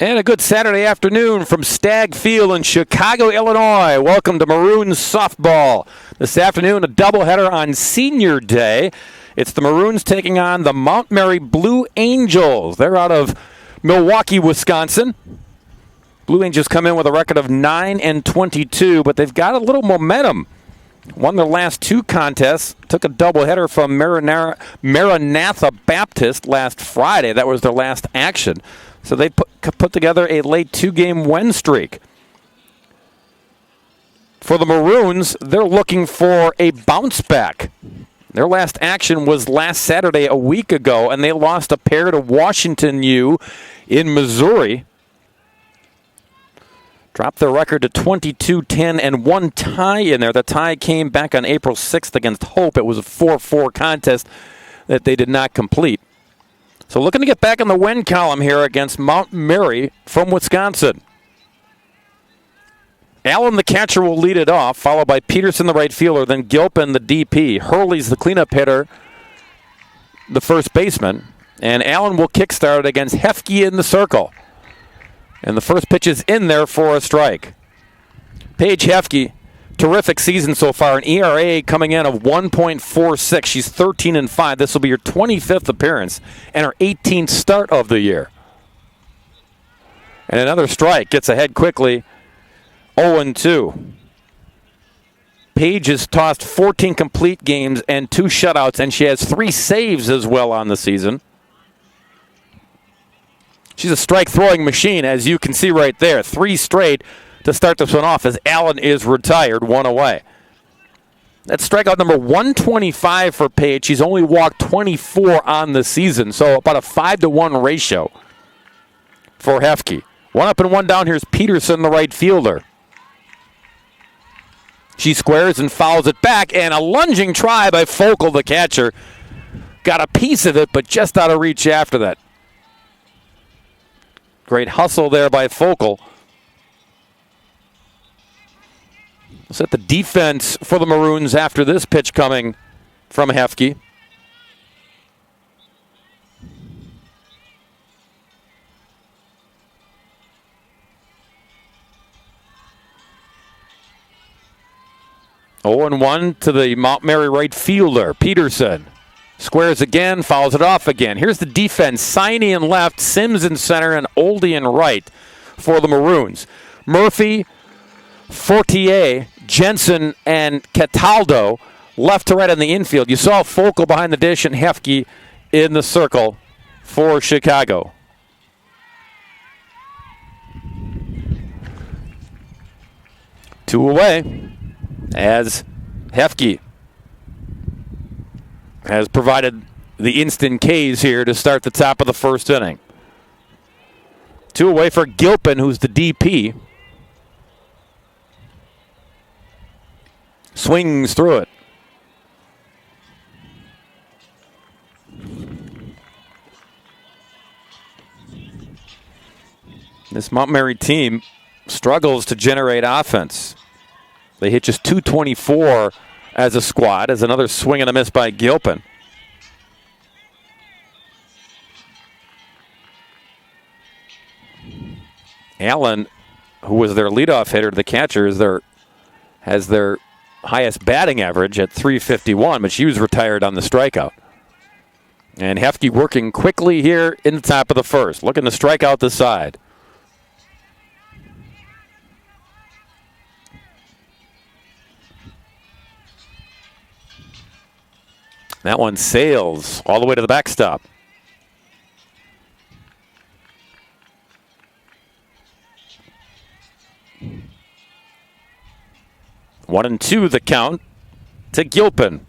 And a good Saturday afternoon from Stagg Field in Chicago, Illinois. Welcome to Maroons softball. This afternoon, a doubleheader on Senior Day. It's the Maroons taking on the Mount Mary Blue Angels. They're out of Milwaukee, Wisconsin. Blue Angels come in with a record of 9-22, but they've got a little momentum. Won their last two contests, took a doubleheader from Maranatha Baptist last Friday. That was their last action. So they put together a late two-game win streak. For the Maroons, they're looking for a bounce back. Their last action was last Saturday a week ago, and they lost a pair to Washington U in Missouri. Dropped their record to 22-10 and one tie in there. The tie came back on April 6th against Hope. It was a 4-4 contest that they did not complete. So looking to get back in the win column here against Mount Mary from Wisconsin. Allen, the catcher, will lead it off, followed by Peterson, the right fielder, then Gilpin, the DP. Hurley's the cleanup hitter, the first baseman. And Allen will kickstart it against Hefke in the circle. And the first pitch is in there for a strike. Paige Hefke, terrific season so far. An ERA coming in of 1.46. She's 13-5. This will be her 25th appearance and her 18th start of the year. And another strike. Gets ahead quickly. 0-2. Paige has tossed 14 complete games and 2 shutouts, and she has 3 saves as well on the season. She's a strike-throwing machine, as you can see right there. 3 straight to start this one off as Allen is retired, 1 away. That's strikeout number 125 for Paige. She's only walked 24 on the season, so about a 5-to-1 ratio for Hefke. 1 up and 1 down. Here's Peterson, the right fielder. She squares and fouls it back, and a lunging try by Folkl, the catcher. Got a piece of it, but just out of reach after that. Great hustle there by Folkl. Set the defense for the Maroons after this pitch coming from Hefke. Oh, and 1 to the Mount Mary right fielder, Peterson. Squares again, fouls it off again. Here's the defense. Siney in left, Sims in center, and Oldie in right for the Maroons. Murphy, Fortier, Jensen, and Cataldo left to right in the infield. You saw Folkl behind the dish and Hefke in the circle for Chicago. Two away as Hefke has provided the instant Ks here to start the top of the first inning. 2 away for Gilpin, who's the DP. Swings through it. This Mount Mary team struggles to generate offense. They hit just .224 as a squad, as another swing and a miss by Gilpin. Allen, who was their leadoff hitter, the catcher, has their highest batting average at .351, but she was retired on the strikeout. And Hefke working quickly here in the top of the first, looking to strike out the side. That one sails all the way to the backstop. One and 2 the count to Gilpin.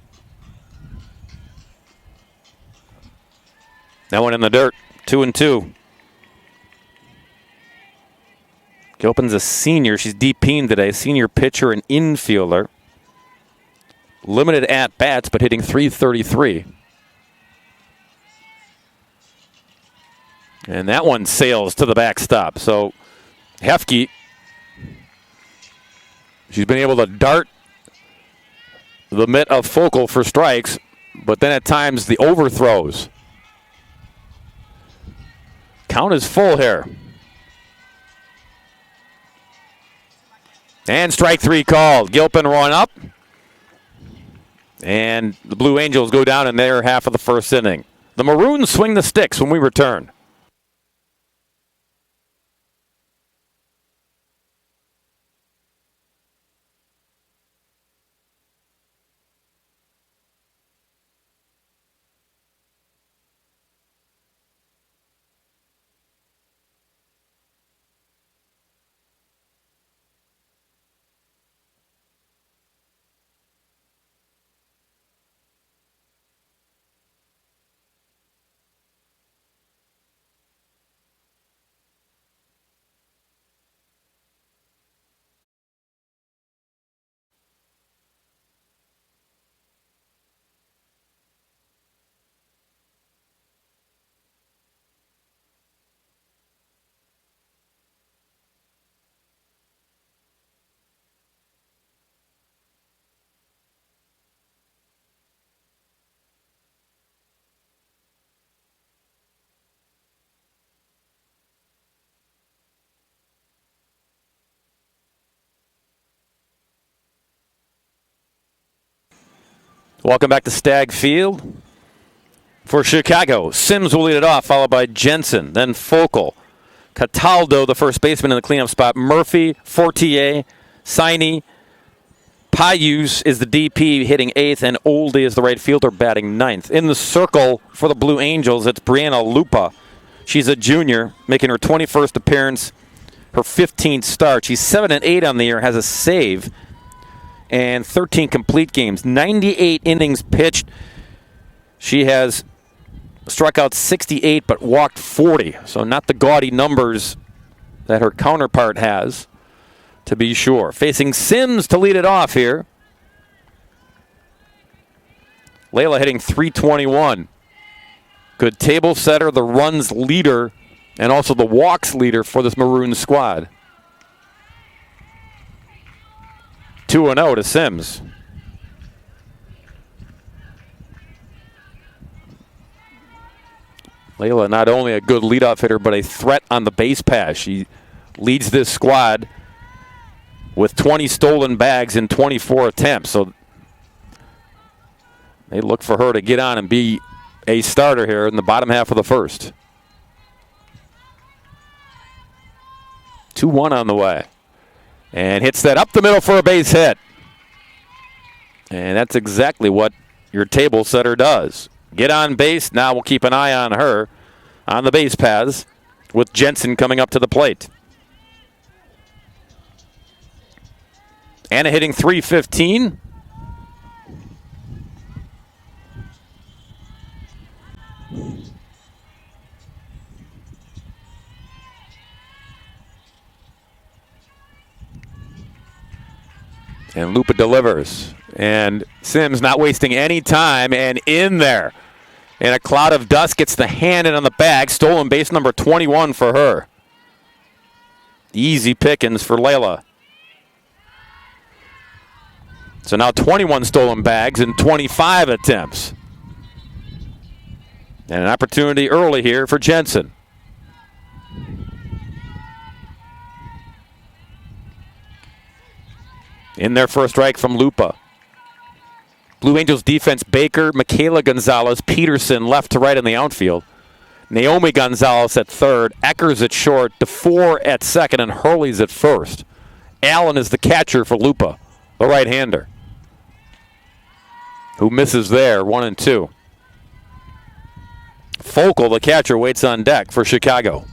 That one in the dirt. 2-2. Gilpin's a senior. She's DP'ing today. Senior pitcher and infielder. Limited at-bats, but hitting .333. And that one sails to the backstop. So Hefke, she's been able to dart the mitt of Folkl for strikes, but then at times the overthrows. Count is full here. And strike three called. Gilpin run up. And the Blue Angels go down in their half of the first inning. The Maroons swing the sticks when we return. Welcome back to Stag Field. For Chicago, Sims will lead it off, followed by Jensen, then Folkl. Cataldo, the first baseman in the cleanup spot. Murphy, Fortier, Siney. Payus is the DP hitting 8th, and Oldie is the right fielder batting 9th. In the circle for the Blue Angels, it's Brianna Lupa. She's a junior, making her 21st appearance, her 15th start. She's 7-8 on the year, has a save, and 13 complete games. 98 innings pitched. She has struck out 68 but walked 40. So not the gaudy numbers that her counterpart has, to be sure. Facing Sims to lead it off here. Layla hitting .321. Good table setter, the runs leader, and also the walks leader for this Maroon squad. 2-0 to Sims. Layla not only a good leadoff hitter, but a threat on the base pass. She leads this squad with 20 stolen bags in 24 attempts. So they look for her to get on and be a starter here in the bottom half of the first. 2-1 on the way. And hits that up the middle for a base hit. And that's exactly what your table setter does. Get on base. Now we'll keep an eye on her on the base paths with Jensen coming up to the plate. Anna hitting .315. And Lupa delivers. And Sims not wasting any time, and in there. In a cloud of dust, gets the hand in on the bag. Stolen base number 21 for her. Easy pickings for Layla. So now 21 stolen bags in 25 attempts. And an opportunity early here for Jensen. In their first strike from Lupa. Blue Angels defense, Baker, Michaela Gonzalez, Peterson left to right in the outfield. Naomi Gonzalez at third, Eckers at short, DeFore at second, and Hurley's at first. Allen is the catcher for Lupa, the right-hander, who misses there, 1-2. Folkl, the catcher, waits on deck for Chicago.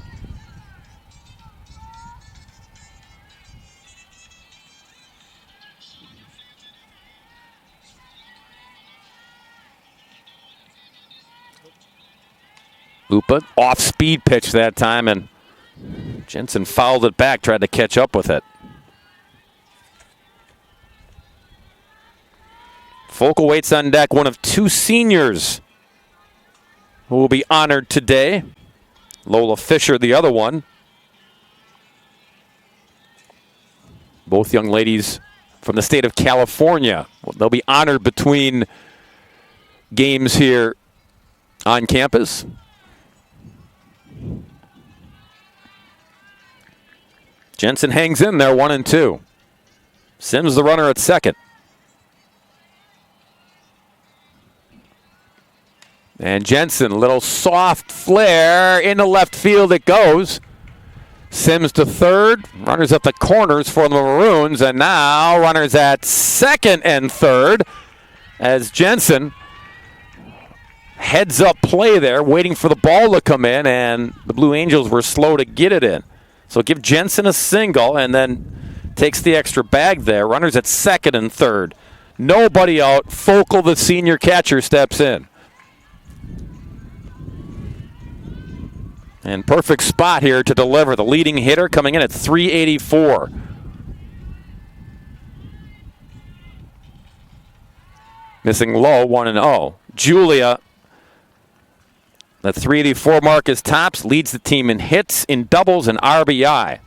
Lupa, off-speed pitch that time, and Jensen fouled it back, tried to catch up with it. Folkl waits on deck, one of two seniors who will be honored today. Lola Fisher, the other one. Both young ladies from the state of California. They'll be honored between games here on campus. Jensen hangs in there, 1-2. Sims the runner at second. And Jensen, little soft flare into left field it goes. Sims to third, runners at the corners for the Maroons, and now runners at second and third as Jensen heads up play there, waiting for the ball to come in, and the Blue Angels were slow to get it in. So give Jensen a single and then takes the extra bag there. Runners at second and third. Nobody out. Folkl, the senior catcher, steps in. And perfect spot here to deliver. The leading hitter coming in at 384. Missing low, 1-0. Julia, the 384 mark is tops, leads the team in hits, in doubles, and RBI.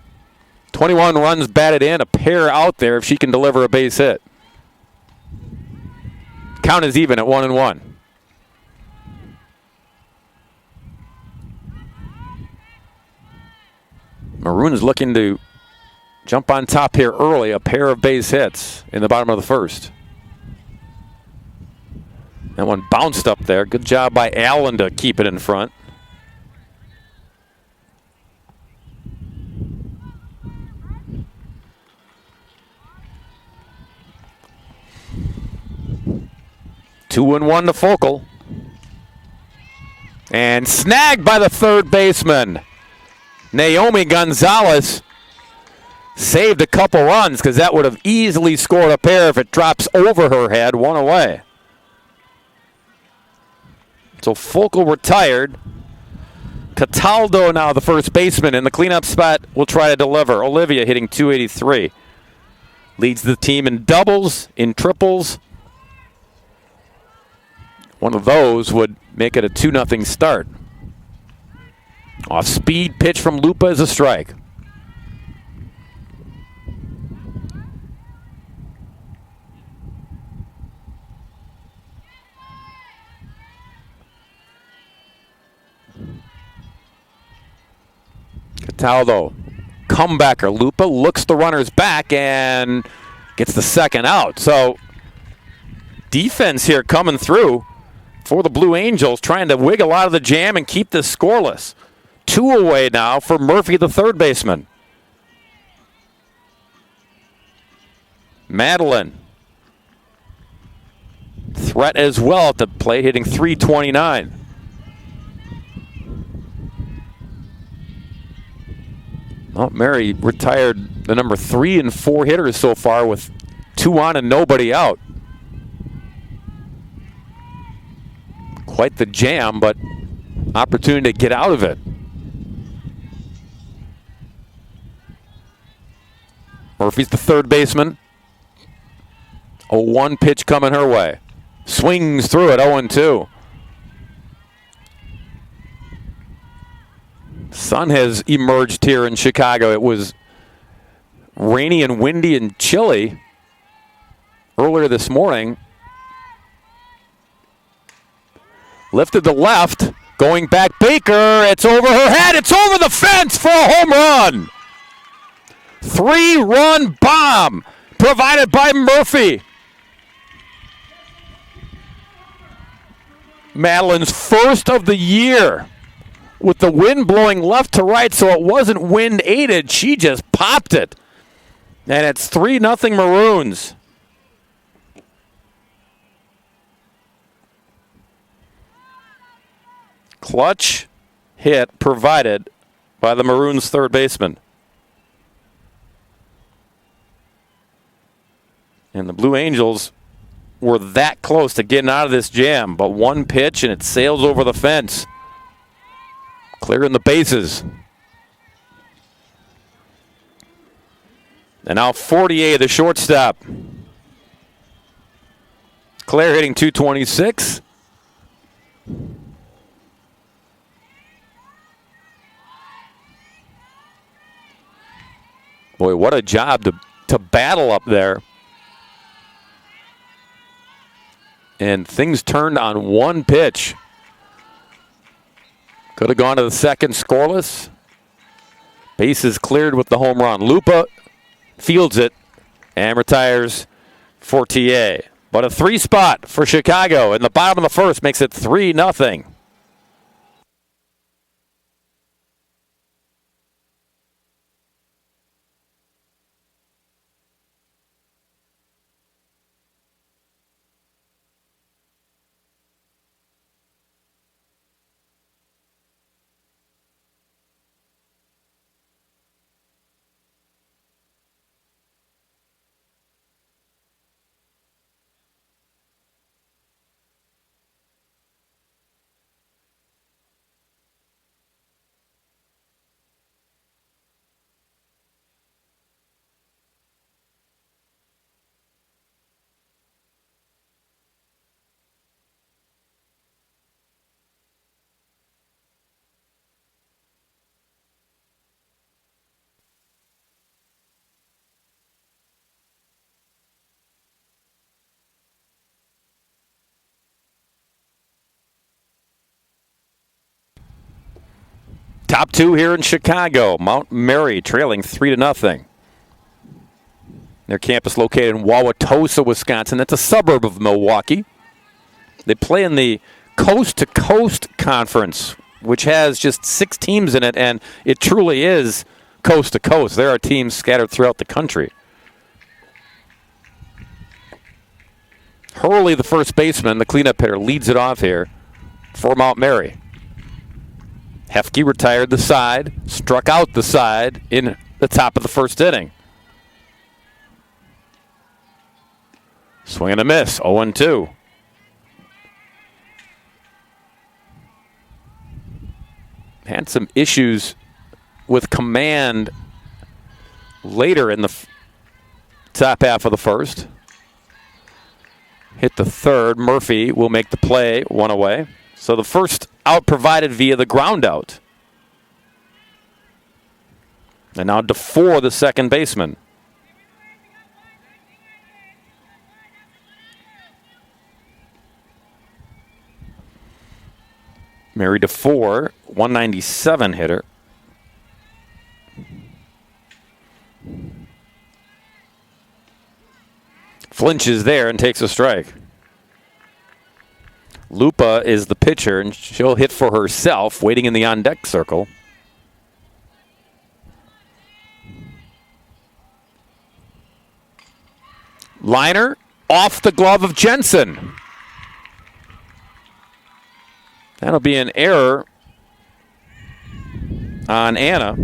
21 runs batted in, a pair out there if she can deliver a base hit. Count is even at 1-1. Maroons looking to jump on top here early, a pair of base hits in the bottom of the first. That one bounced up there. Good job by Allen to keep it in front. Two and one to Folkl. And snagged by the third baseman. Naomi Gonzalez saved a couple runs because that would have easily scored a pair if it drops over her head, one away. So Folkl retired. Cataldo now the first baseman in the cleanup spot will try to deliver. Olivia hitting 283. Leads the team in doubles, in triples. One of those would make it a 2-0 start. Off speed pitch from Lupa is a strike. Cataldo, comebacker. Lupa looks the runners back and gets the second out. So defense here coming through for the Blue Angels, trying to wiggle out of the jam and keep this scoreless. 2 away now for Murphy, the third baseman. Madeline. Threat as well at the plate, hitting 329. Well, Mary retired the number 3 and 4 hitters so far with 2 on and nobody out. Quite the jam, but opportunity to get out of it. Murphy's the third baseman. 0-1 pitch coming her way. Swings through it, 0-2. Sun has emerged here in Chicago. It was rainy and windy and chilly earlier this morning. Lifted to left, going back Baker. It's over her head. It's over the fence for a home run. 3-run bomb provided by Murphy. Madeline's first of the year. With the wind blowing left to right, so it wasn't wind aided. She just popped it. And it's 3-0 Maroons. Clutch hit provided by the Maroons' third baseman. And the Blue Angels were that close to getting out of this jam, but one pitch and it sails over the fence. Clearing the bases. And now 48, the shortstop. Claire hitting 226. Boy, what a job to battle up there. And things turned on one pitch. Could have gone to the second scoreless. Bases cleared with the home run. Lupa fields it. and retires for TA. But a 3 spot for Chicago in the bottom of the first makes it 3-0. Top two here in Chicago. Mount Mary trailing 3-0. Their campus located in Wauwatosa, Wisconsin. That's a suburb of Milwaukee. They play in the Coast to Coast Conference, which has just 6 teams in it, and it truly is coast to coast. There are teams scattered throughout the country. Hurley, the first baseman, the cleanup hitter, leads it off here for Mount Mary. Hefke retired the side, struck out the side in the top of the first inning. Swing and a miss, 0-2. Had some issues with command later in the top half of the first. Hit the third. Murphy will make the play, 1 away. So the first out provided via the ground out. And now DeFore, the second baseman. Mary DeFore, 197 hitter. Flinches there and takes a strike. Lupa is the pitcher, and she'll hit for herself, waiting in the on-deck circle. Liner off the glove of Jensen. That'll be an error on Anna.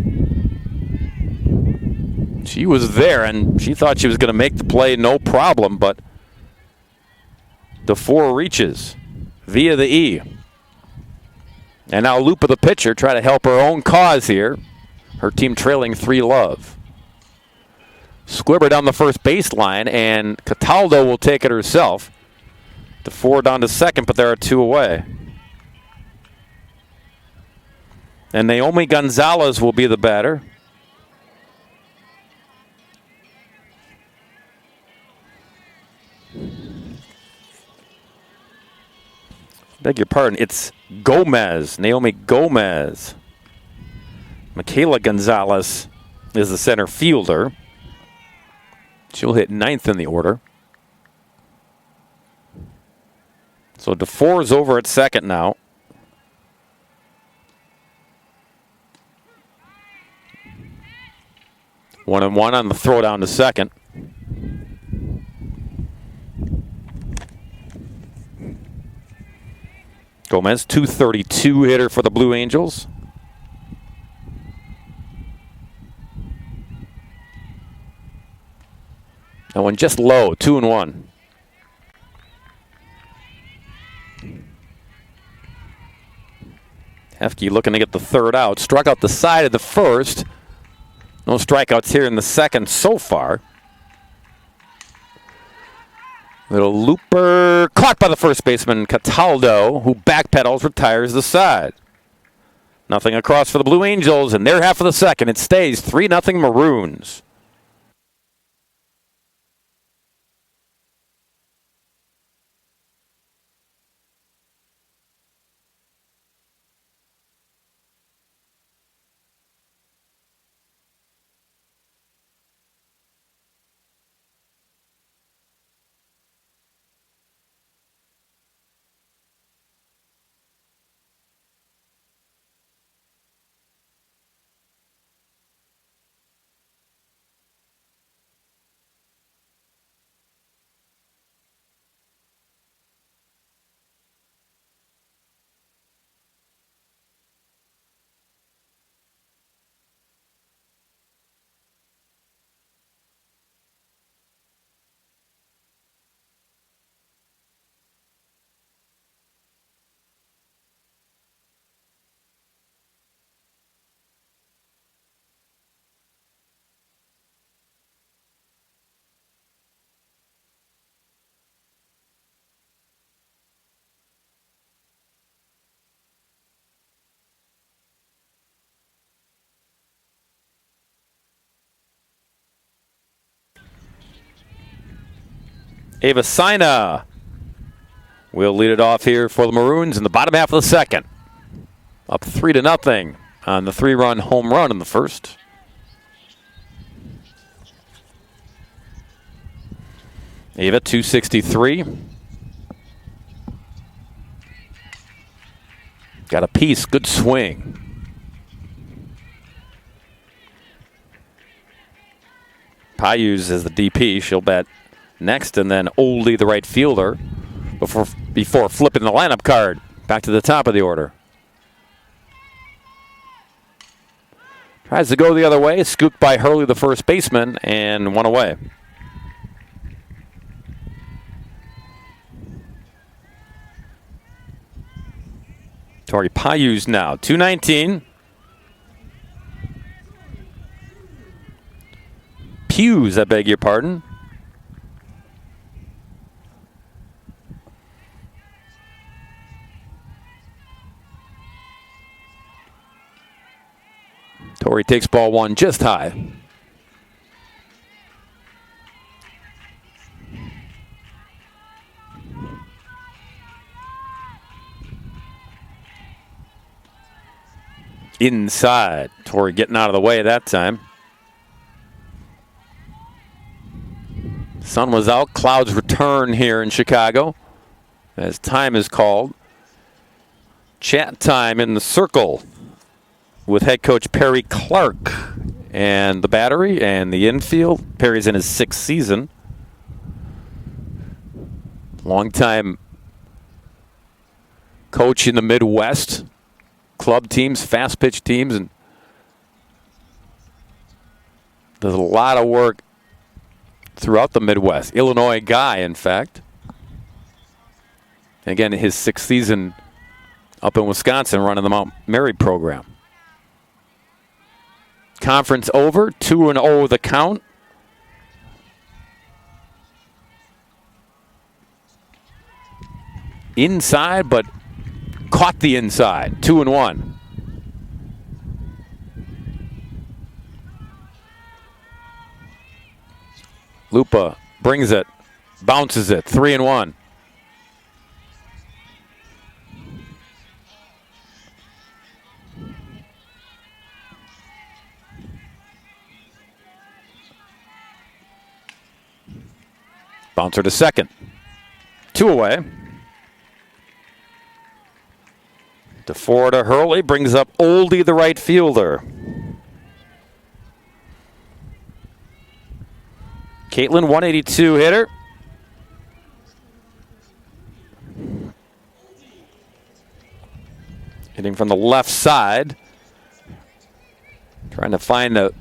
She was there, and she thought she was going to make the play no problem, but DeFore reaches via the E. And now Lupa, the pitcher, try to help her own cause here. Her team trailing 3-0. Squibber down the first baseline, and Cataldo will take it herself. DeFore down to second, but there are 2 away. And Naomi Gonzalez will be the batter. Beg your pardon, it's Gomez, Naomi Gomez. Michaela Gonzalez is the center fielder. She'll hit 9th in the order. So DeFore is over at second now. One and one on the throw down to second. Gomez, 232 hitter for the Blue Angels. That one just low, 2-1. Hefke looking to get the third out. Struck out the side of the first. No strikeouts here in the second so far. Little looper caught by the first baseman, Cataldo, who backpedals, retires the side. Nothing across for the Blue Angels, and their half of the second. It stays 3-0 Maroons. Avicina will lead it off here for the Maroons in the bottom half of the second. Up 3-0 on the 3-run home run in the first. Ava, 263. Got a piece, good swing. Payus is the DP. She'll bat next, and then Oldie, the right fielder, before flipping the lineup card back to the top of the order. Tries to go the other way, scooped by Hurley, the first baseman, and one away. Tori Payus now, 219. Pews, I beg your pardon. Tori takes ball one just high. Inside. Tori getting out of the way that time. Sun was out. Clouds return here in Chicago as time is called. Chat time in the circle with head coach Perry Clark and the battery and the infield. Perry's in his 6th season. Longtime coach in the Midwest. Club teams, fast pitch teams, and does a lot of work throughout the Midwest. Illinois guy, in fact. And again, his 6th season up in Wisconsin running the Mount Mary program. Conference over, 2-0 the count. Inside, but caught the inside, 2-1. Lupa brings it, bounces it, 3-1. Bouncer to second. 2 away. To Florida, Hurley brings up Oldie, the right fielder. Caitlin, 182 hitter. Hitting from the left side. Trying to find a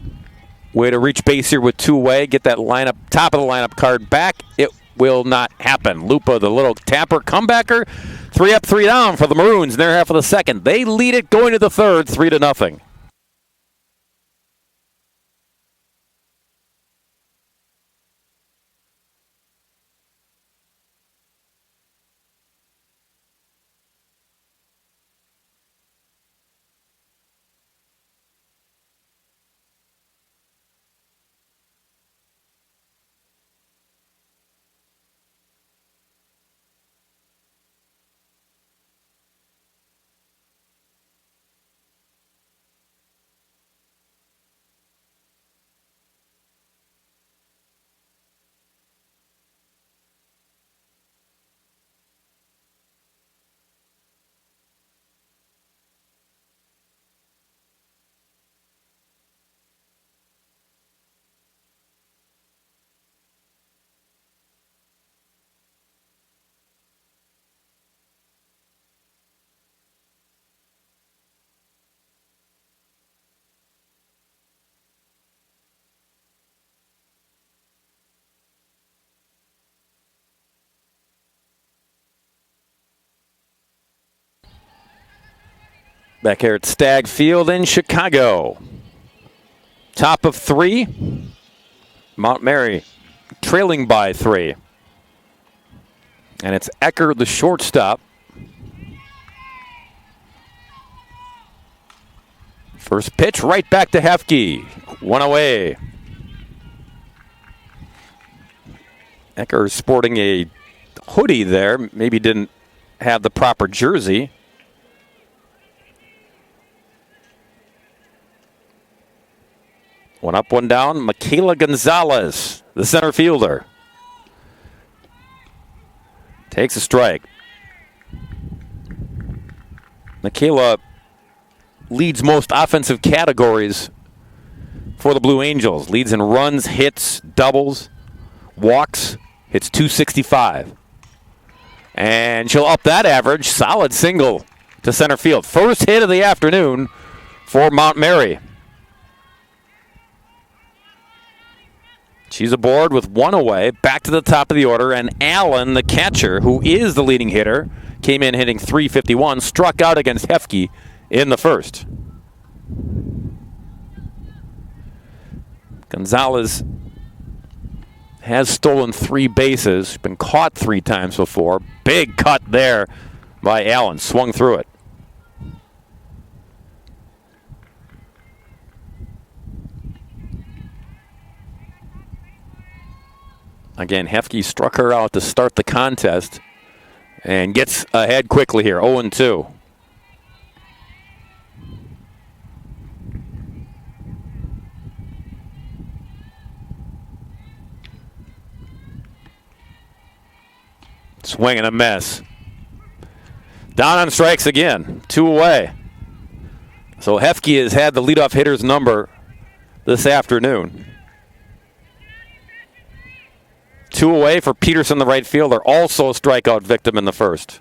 way to reach base here with 2 away. Get that lineup, top of the lineup card back. It will not happen. Lupa, the little tapper comebacker. 3 up, 3 down for the Maroons in their half of the second. They lead it going to the third, 3-0. Back here at Stagg Field in Chicago. Top of 3. Mount Mary trailing by 3. And it's Ecker, the shortstop. First pitch right back to Hefke. 1 away. Ecker sporting a hoodie there. Maybe didn't have the proper jersey. One up, one down. Michaela Gonzalez, the center fielder. Takes a strike. Michaela leads most offensive categories for the Blue Angels. Leads in runs, hits, doubles, walks, hits .265. And she'll up that average. Solid single to center field. First hit of the afternoon for Mount Mary. She's aboard with one away, back to the top of the order, and Allen, the catcher, who is the leading hitter, came in hitting .351, struck out against Hefke in the first. Gonzalez has stolen 3 bases, been caught 3 times before. Big cut there by Allen, swung through it. Again, Hefke struck her out to start the contest and gets ahead quickly here, 0-2. Swing and a miss. Down on strikes again, 2 away. So Hefke has had the leadoff hitter's number this afternoon. 2 away for Peterson, the right fielder, also a strikeout victim in the first.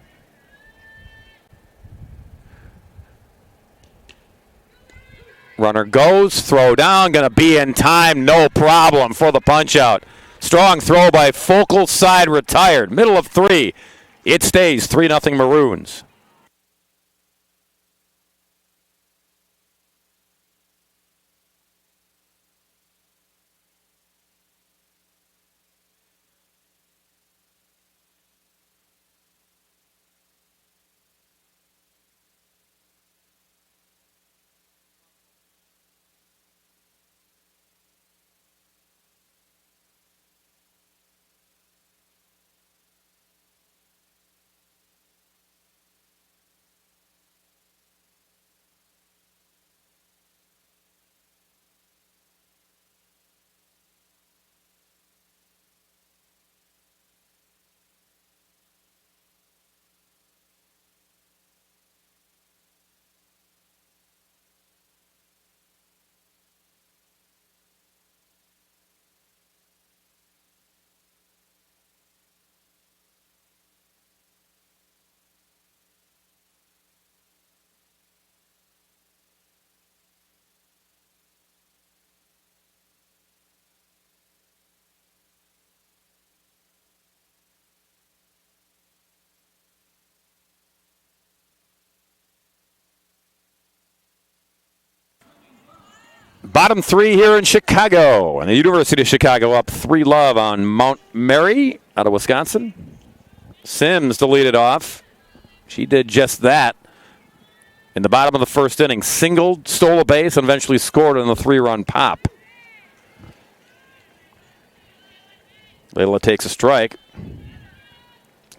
Runner goes, throw down, going to be in time, no problem for the punch-out. Strong throw by Folkl, side retired, middle of 3. It stays 3-0 Maroons. Bottom 3 here in Chicago. And the University of Chicago up 3-0 on Mount Mary out of Wisconsin. Sims to lead it off. She did just that in the bottom of the first inning. Singled, stole a base, and eventually scored on the 3-run pop. Layla takes a strike.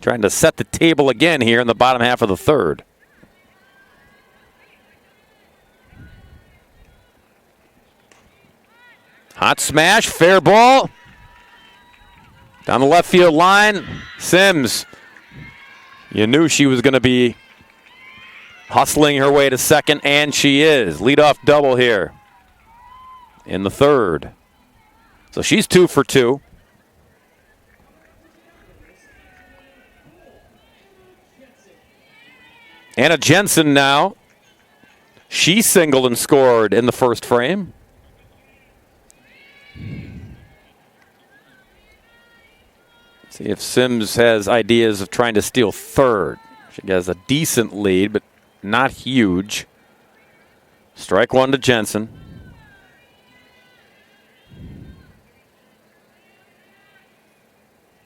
Trying to set the table again here in the bottom half of the third. Hot smash, fair ball. Down the left field line, Sims. You knew she was going to be hustling her way to second, and she is. Leadoff double here in the third. So she's 2 for 2. Anna Jensen now. She singled and scored in the first frame. See if Sims has ideas of trying to steal third. She has a decent lead, but not huge. Strike 1 to Jensen.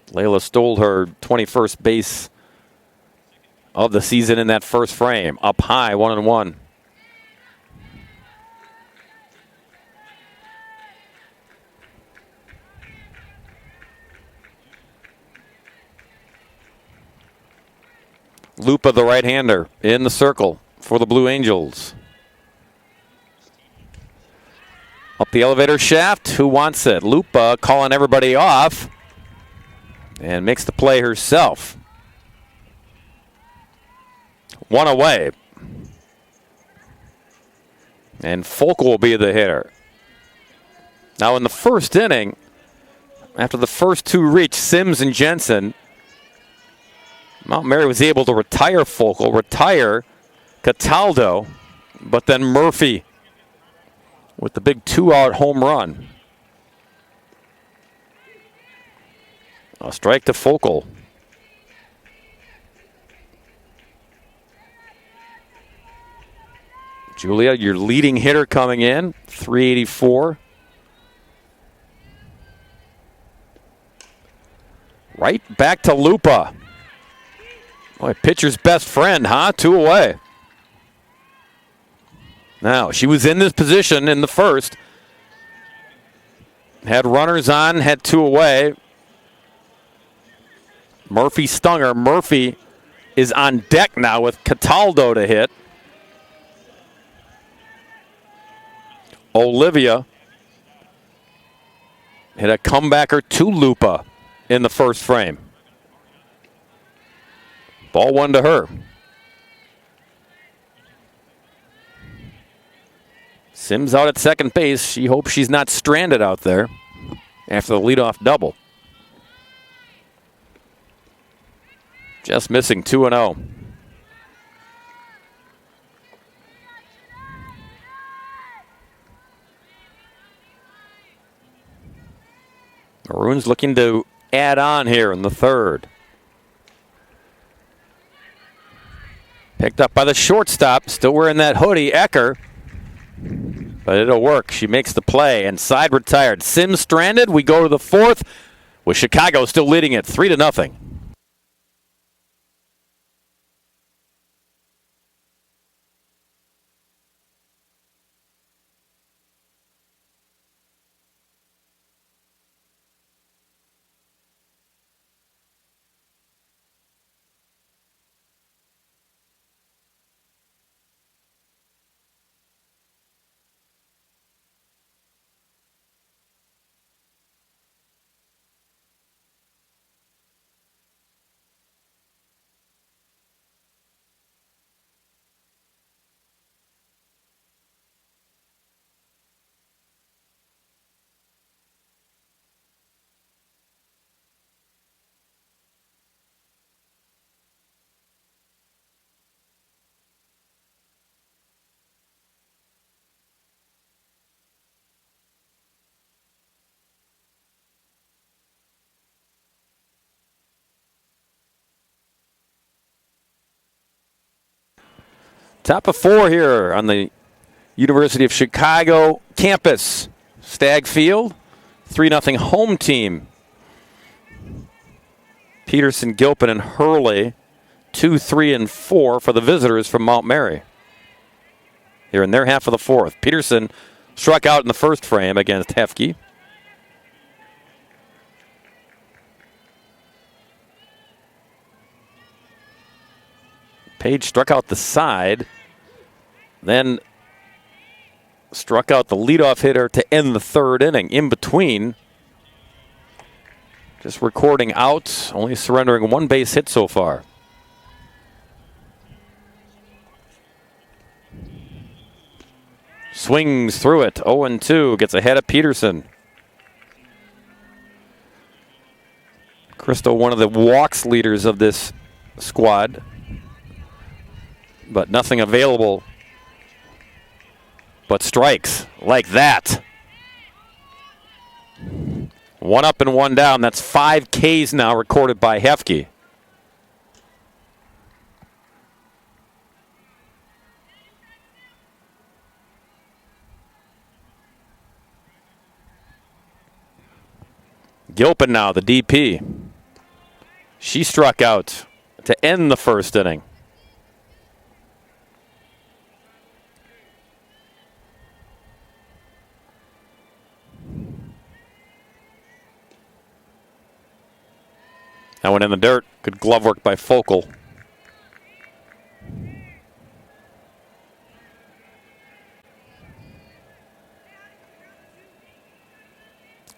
Layla stole her 21st base of the season in that first frame. Up high, 1-1. Lupa, the right-hander, in the circle for the Blue Angels. Up the elevator shaft. Who wants it? Lupa calling everybody off and makes the play herself. One away. And Folkl will be the hitter. Now in the first inning, after the first two reached Sims and Jensen, Mount Mary was able to retire Folkl, retire Cataldo, but then Murphy with the big 2-out home run. A strike to Folkl. Julia, your leading hitter coming in, 384. Right back to Lupa. Boy, pitcher's best friend, huh? 2 away. Now, she was in this position in the first. Had runners on, had 2 away. Murphy stung her. Murphy is on deck now with Cataldo to hit. Olivia hit a comebacker to Lupa in the first frame. Ball 1 to her. Sims out at second base. She hopes she's not stranded out there after the leadoff double. Just missing 2-0. Maroons looking to add on here in the third. Picked up by the shortstop, still wearing that hoodie, Ecker. But it'll work. She makes the play and side retired. Sims stranded. We go to the fourth with Chicago still leading it 3-0. Top of 4 here on the University of Chicago campus. Stag Field, 3-0 home team. Peterson, Gilpin, and Hurley, 2, 3, and 4 for the visitors from Mount Mary. Here in their half of the fourth. Peterson struck out in the first frame against Hefke. Page struck out the side, then struck out the leadoff hitter to end the third inning. In between, just recording outs, only surrendering 1 base hit so far. Swings through it, 0-2, gets ahead of Peterson. Cristo, one of the walks leaders of this squad, but nothing available but strikes like that. 1 up and 1 down. That's 5 Ks now recorded by Hefke. Gilpin now, the DP. She struck out to end the first inning. That one in the dirt. Good glove work by Folkl.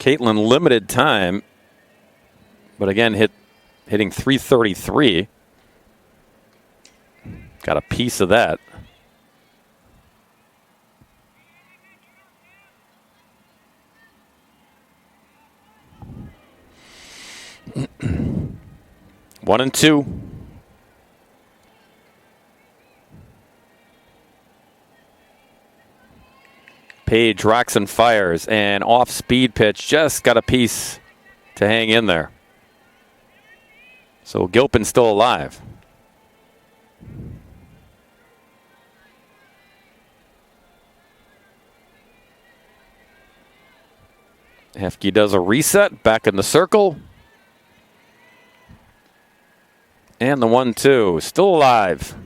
Caitlin limited time, but again hitting .333. Got a piece of that. One and two. Page rocks and fires, and off-speed pitch just got a piece to hang in there. So Gilpin's still alive. Hefke does a reset, back in the circle. And the 1-2, still alive.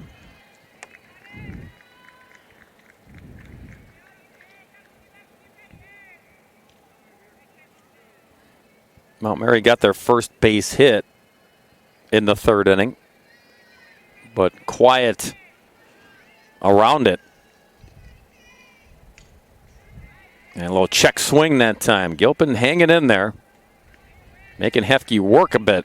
Mount Mary got their first base hit in the third inning, but quiet around it. And a little check swing that time. Gilpin hanging in there, making Hefke work a bit.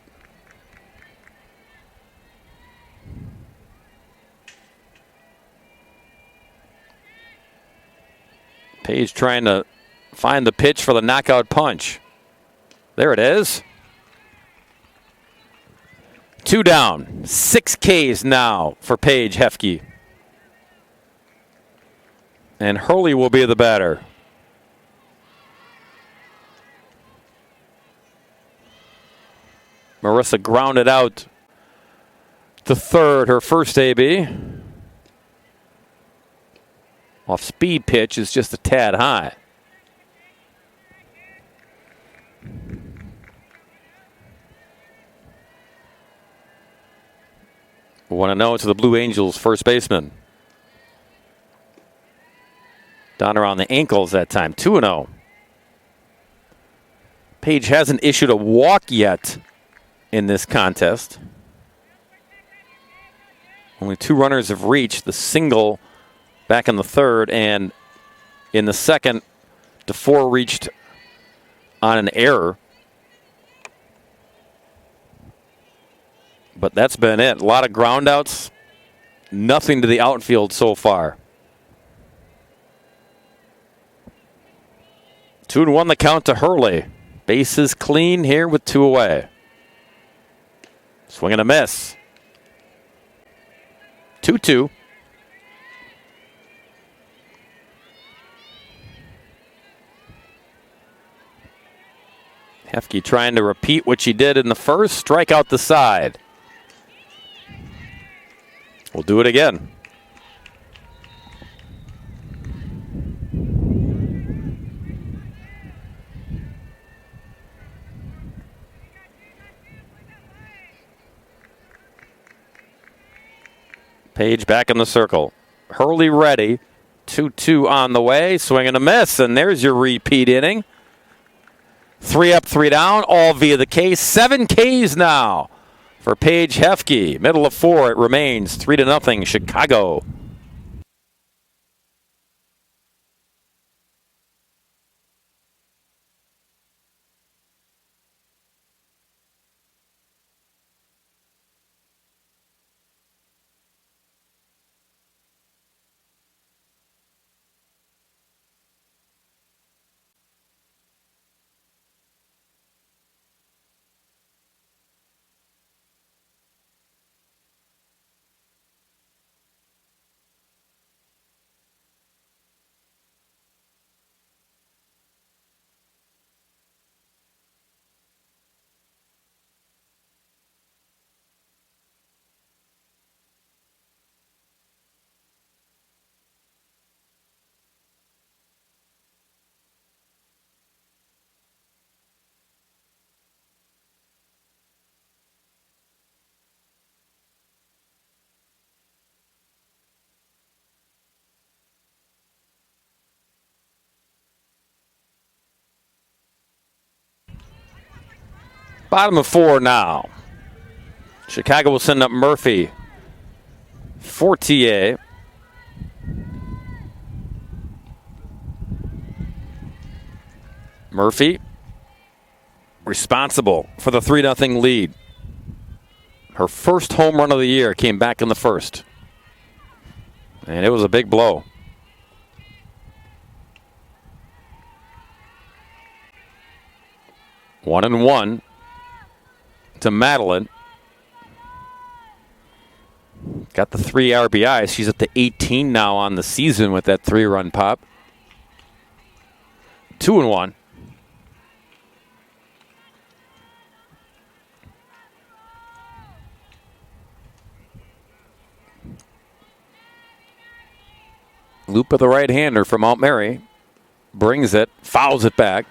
Page trying to find the pitch for the knockout punch. There it is. 2 down. 6 Ks now for Paige Hefke. And Hurley will be the batter. Marissa grounded out to third, her first AB. Off speed pitch is just a tad high. We want to know to the Blue Angels first baseman. Down around the ankles that time, 2-0. Page hasn't issued a walk yet in this contest. Only 2 runners have reached, the single back in the third, and in the second, DeFore reached on an error. But that's been it. A lot of ground outs. Nothing to the outfield so far. 2-1 the count to Hurley. Bases clean here with 2 away. Swing and a miss. 2-2. Hefke trying to repeat what she did in the first. Strike out the side. We'll do it again. Page back in the circle. Hurley ready. 2-2 on the way. Swing and a miss. And there's your repeat inning. 3 up, 3 down. All via the K. 7 Ks now for Paige Hefke. Middle of 4. It remains 3-0 Chicago. Bottom of 4 now. Chicago will send up Murphy. Fortier. Murphy responsible for the 3-0 lead. Her first home run of the year came back in the first. And it was a big blow. One and one to Madeline. Got the 3 RBIs. She's up to 18 now on the season with that 3-run pop. 2 and 1. Lupa, the right-hander from Mount Mary, brings it, fouls it back.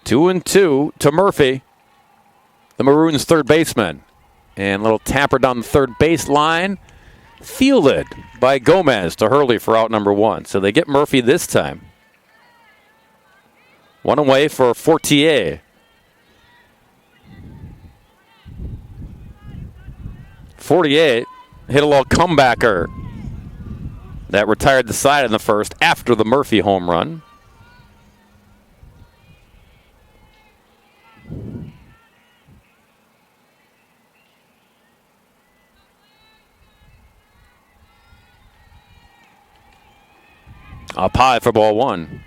Two and two to Murphy, the Maroons' third baseman. And a little tapper down the third base line. Fielded by Gomez to Hurley for out number 1. So they get Murphy this time. One away for Fortier. Fortier hit a little comebacker that retired the side in the first after the Murphy home run. Up high for ball 1.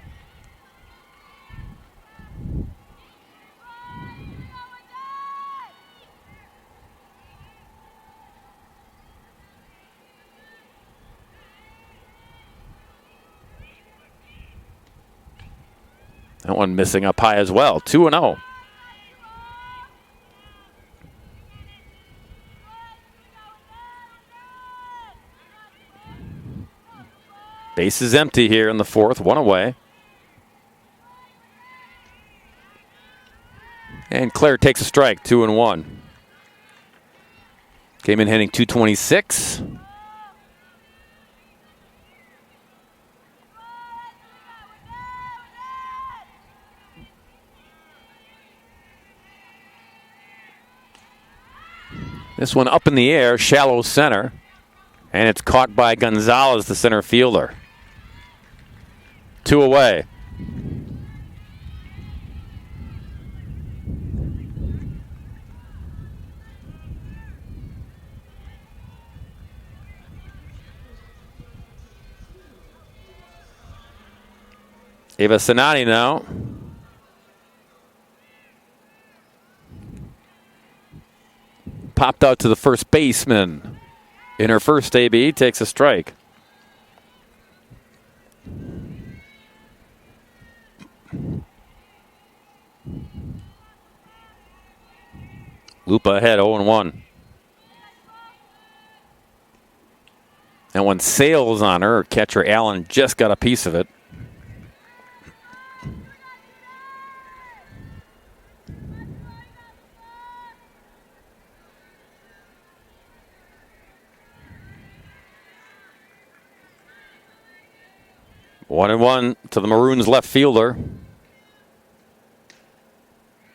That one missing up high as well. 2-0. Base is empty here in the fourth. One away. And Claire takes a strike. 2-1. Came in hitting .226. This one up in the air, shallow center. And it's caught by Gonzalez, the center fielder. 2 away. Eva Sinani now. Popped out to the first baseman. In her first AB, takes a strike. Lupa ahead, 0-1. And when sails on her, catcher Allen just got a piece of it. One and one to the Maroons left fielder.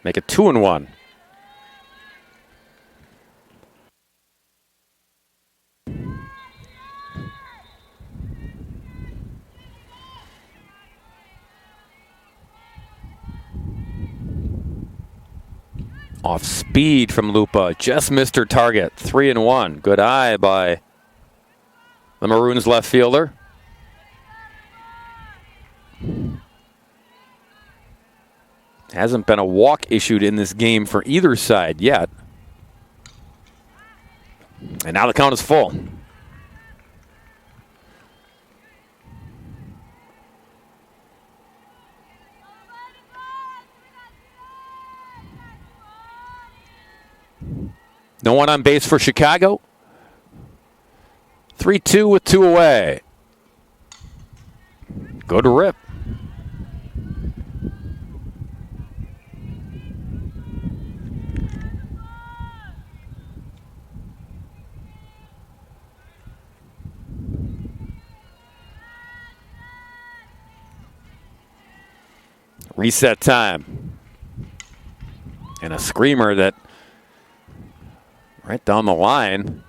Make it 2-1. Off speed from Lupa. Just missed her target. 3-1. Good eye by the Maroons left fielder. Hasn't been a walk issued in this game for either side yet. And now the count is full. No one on base for Chicago. 3-2 with 2 away. Good rip. Reset time. And a screamer that right down the line.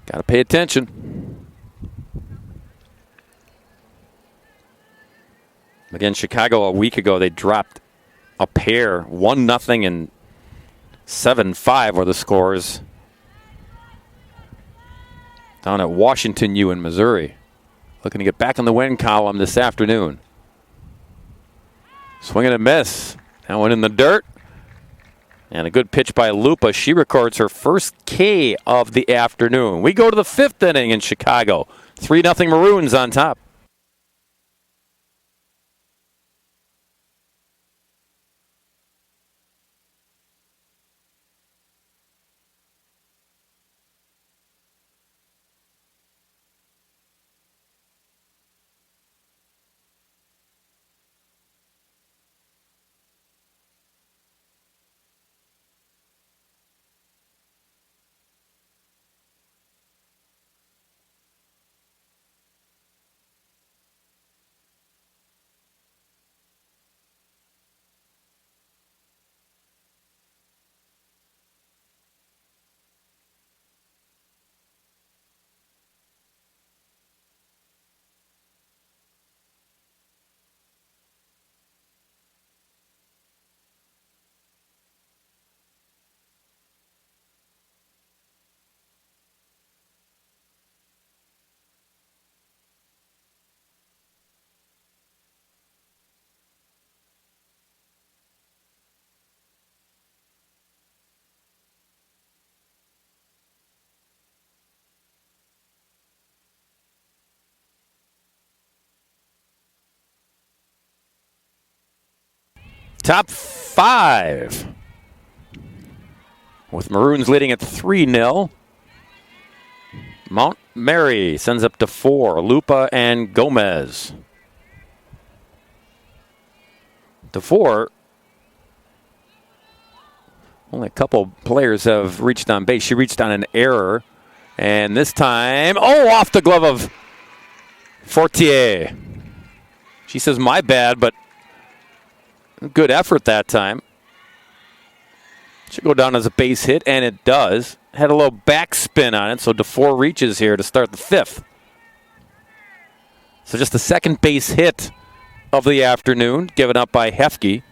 Got to pay attention. Again, Chicago a week ago, they dropped a pair, 1-0 and 7-5 were the scores down at Washington U in Missouri. Looking to get back in the win column this afternoon. Swing and a miss. That one in the dirt. And a good pitch by Lupa. She records her first K of the afternoon. We go to the fifth inning in Chicago. 3-0 Maroons on top. Top five. With Maroons leading at 3-0. Mount Mary sends up to 4. Lupa and Gomez. To 4. Only a couple players have reached on base. She reached on an error. And this time, off the glove of Fortier. She says, my bad, but good effort that time. Should go down as a base hit, and it does. Had a little backspin on it, so DeFore reaches here to start the fifth. So just the second base hit of the afternoon, given up by Hefke.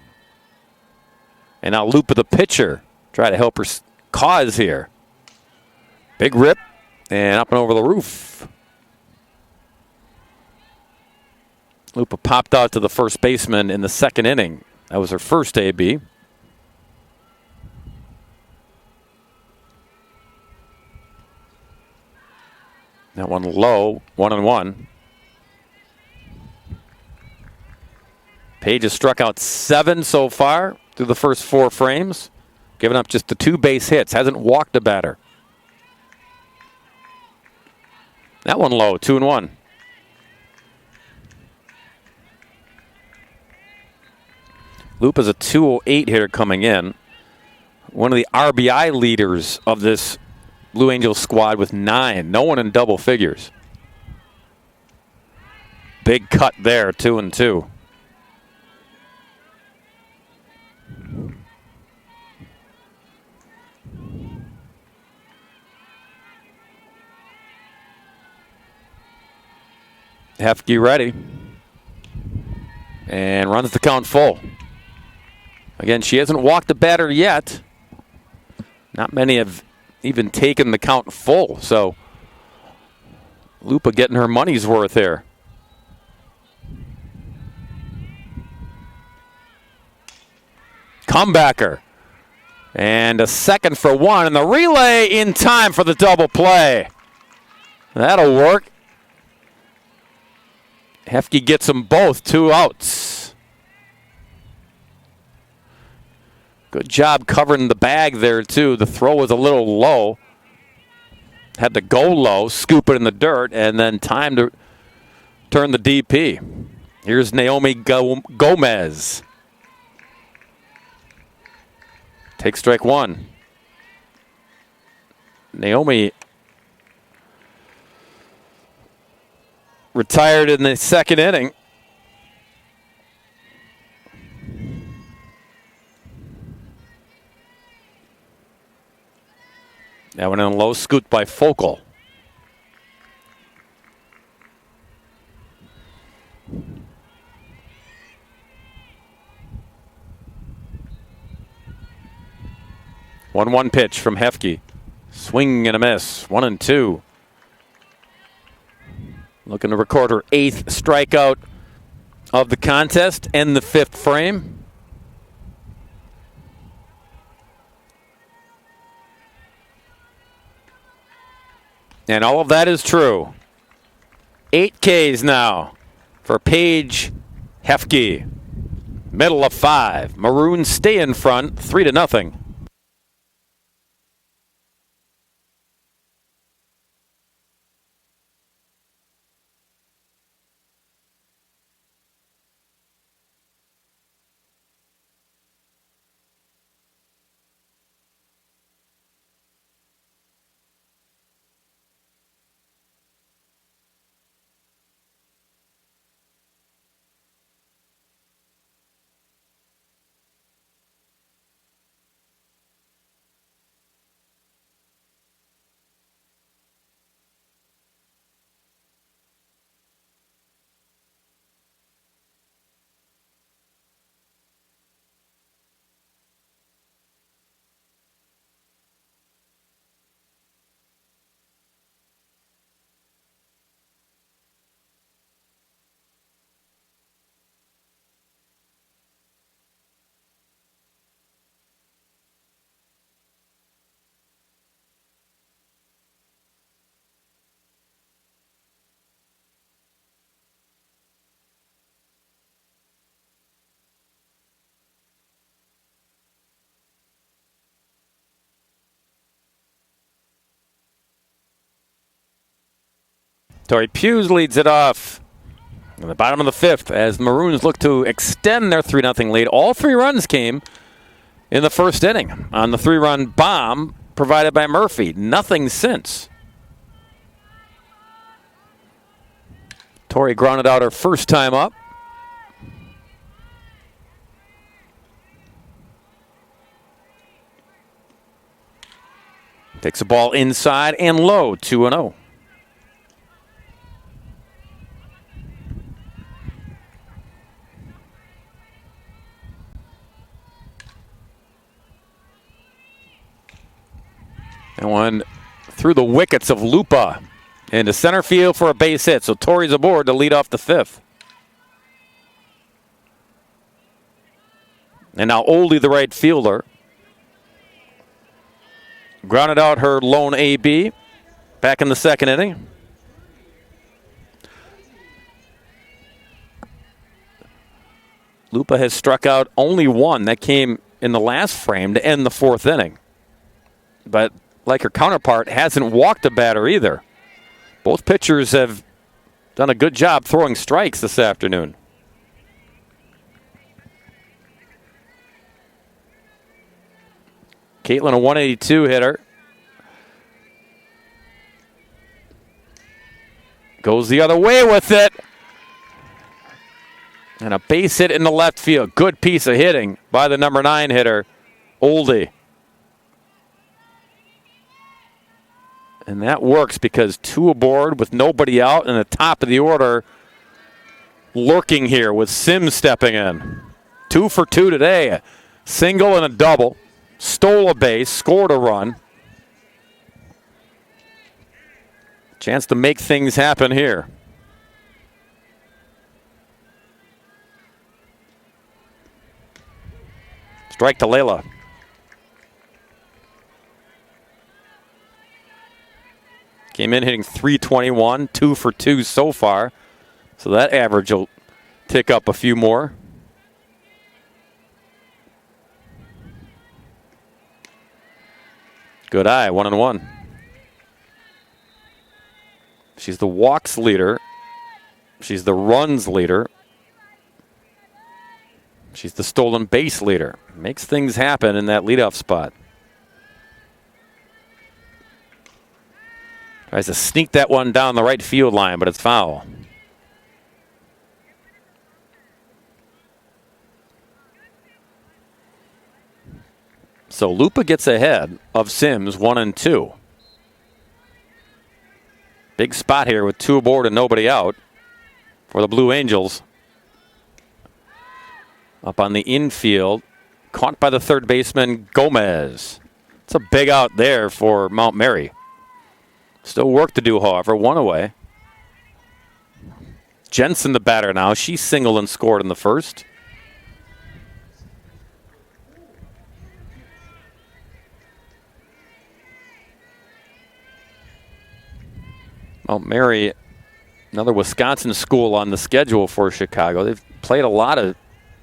And now Lupa, the pitcher, try to help her cause here. Big rip, and up and over the roof. Lupa popped out to the first baseman in the second inning. That was her first AB. That one low, 1-1. Page has struck out 7 so far through the first 4 frames, giving up just the 2 base hits. Hasn't walked a batter. That one low, 2-1. Lupa's a 208 hitter coming in. One of the RBI leaders of this Blue Angels squad with 9. No one in double figures. Big cut there, 2-2. Hefke ready. And runs the count full. Again, she hasn't walked a batter yet. Not many have even taken the count full, so Lupa getting her money's worth here. Comebacker. And a second for 1, and the relay in time for the double play. That'll work. Hefke gets them both, 2 outs. Good job covering the bag there, too. The throw was a little low. Had to go low, scoop it in the dirt, and then time to turn the DP. Here's Naomi Gomez. Take strike 1. Naomi retired in the second inning. That one in low, scooped by Folkl. One pitch from Hefke. Swing and a miss. 1-2. Looking to record her 8th strikeout of the contest and the 5th frame. And all of that is true. 8 Ks now for Paige Hefke. Middle of 5. Maroons stay in front, 3-0. Tori Hughes leads it off in the bottom of the 5th as the Maroons look to extend their 3-0 lead. All 3 runs came in the first inning on the 3-run bomb provided by Murphy. Nothing since. Tori grounded out her first time up. Takes a ball inside and low, 2-0. And one through the wickets of Lupa into center field for a base hit. So Tori's aboard to lead off the 5th. And now Oldie, the right fielder, grounded out her lone AB back in the 2nd inning. Lupa has struck out only 1. That came in the last frame to end the 4th inning. But like her counterpart, hasn't walked a batter either. Both pitchers have done a good job throwing strikes this afternoon. Caitlin, a 182 hitter. Goes the other way with it. And a base hit in the left field. Good piece of hitting by the number 9 hitter, Oldie. And that works because 2 aboard with nobody out and the top of the order lurking here with Sims stepping in. 2 for 2 today. A single and a double. Stole a base, scored a run. Chance to make things happen here. Strike to Layla. Came in hitting .321, 2 for 2 so far. So that average will tick up a few more. Good eye, 1-1. She's the walks leader. She's the runs leader. She's the stolen base leader. Makes things happen in that leadoff spot. Tries to sneak that one down the right field line, but it's foul. So Lupa gets ahead of Sims 1-2. Big spot here with 2 aboard and nobody out for the Blue Angels. Up on the infield, caught by the third baseman, Gomez. It's a big out there for Mount Mary. Still work to do, however. 1 away. Jensen the batter now. She singled and scored in the first. Mount Mary, another Wisconsin school on the schedule for Chicago. They've played a lot of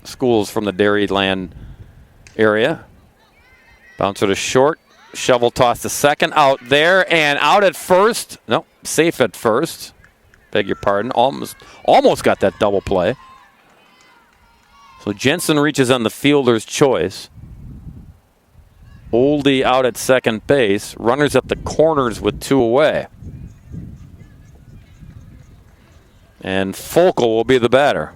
schools from the Dairyland area. Bouncer to short. Shovel toss to second. Out there and out at first. No, safe at first. Beg your pardon. Almost got that double play. So Jensen reaches on the fielder's choice. Oldie out at second base. Runners at the corners with 2 away. And Folkl will be the batter.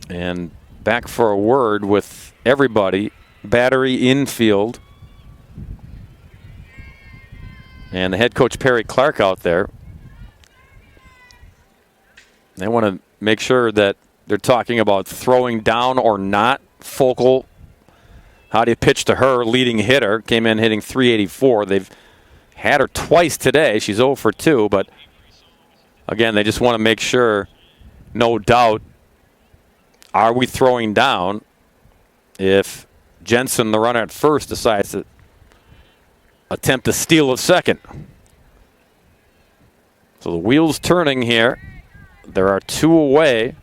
And back for a word with everybody. Battery infield. And the head coach Perry Clark out there. They want to make sure that they're talking about throwing down or not. Folkl, how do you pitch to her? Leading hitter. Came in hitting .384. They've had her twice today. She's 0 for 2. But, again, they just want to make sure, no doubt, are we throwing down if Jensen, the runner at first, decides to attempt to steal a second? So the wheel's turning here. There are 2 away.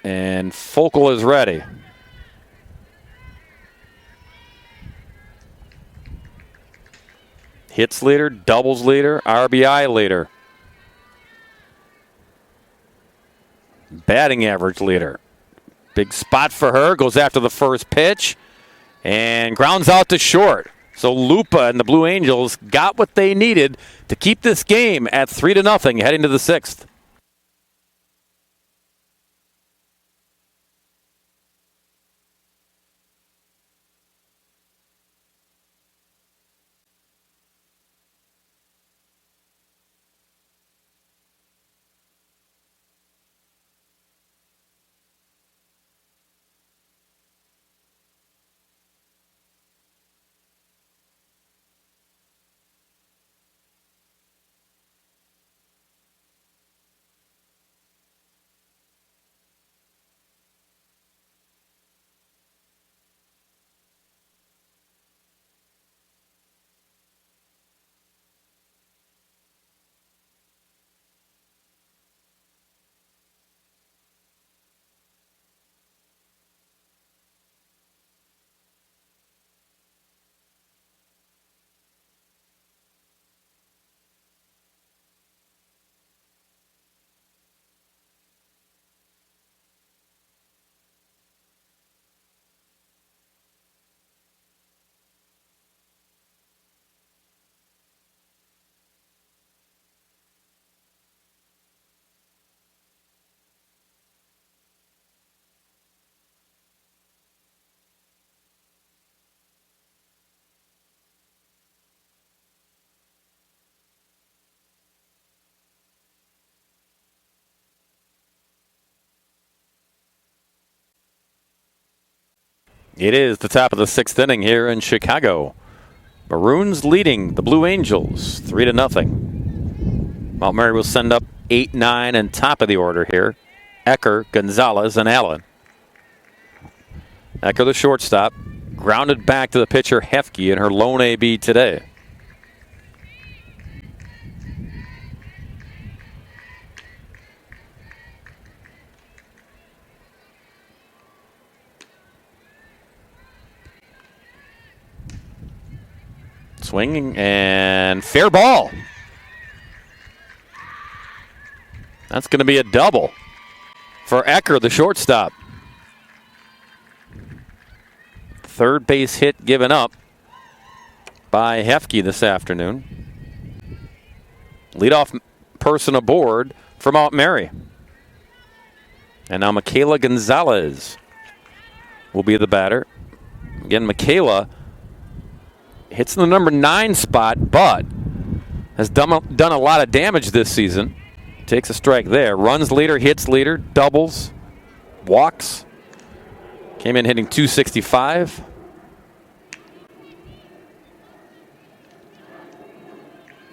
And Folkl is ready. Hits leader, doubles leader, RBI leader. Batting average leader. Big spot for her. Goes after the first pitch. And grounds out to short. So Lupa and the Blue Angels got what they needed to keep this game at 3-0 heading to the 6th. It is the top of the 6th inning here in Chicago. Maroons leading the Blue Angels 3-0. Mount Mary will send up 8, 9, and top of the order here. Ecker, Gonzalez, and Allen. Ecker, the shortstop, grounded back to the pitcher Hefke in her lone AB today. Swinging and fair ball. That's going to be a double for Ecker, the shortstop. Third base hit given up by Hefke this afternoon. Leadoff person aboard for Mount Mary. And now Michaela Gonzalez will be the batter. Again, Michaela hits in the number 9 spot, but has done a lot of damage this season. Takes a strike there. Runs leader, hits leader, doubles, walks. Came in hitting .265.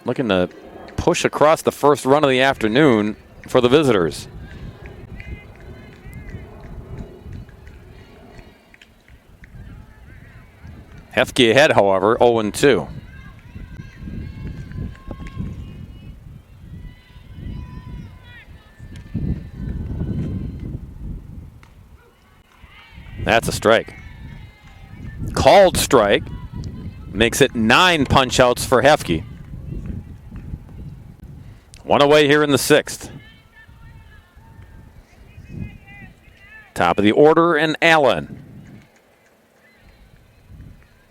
Looking to push across the first run of the afternoon for the visitors. Hefke ahead, however, 0-2. That's a strike. Called strike. Makes it 9 punch-outs for Hefke. One away here in the 6th. Top of the order, and Allen.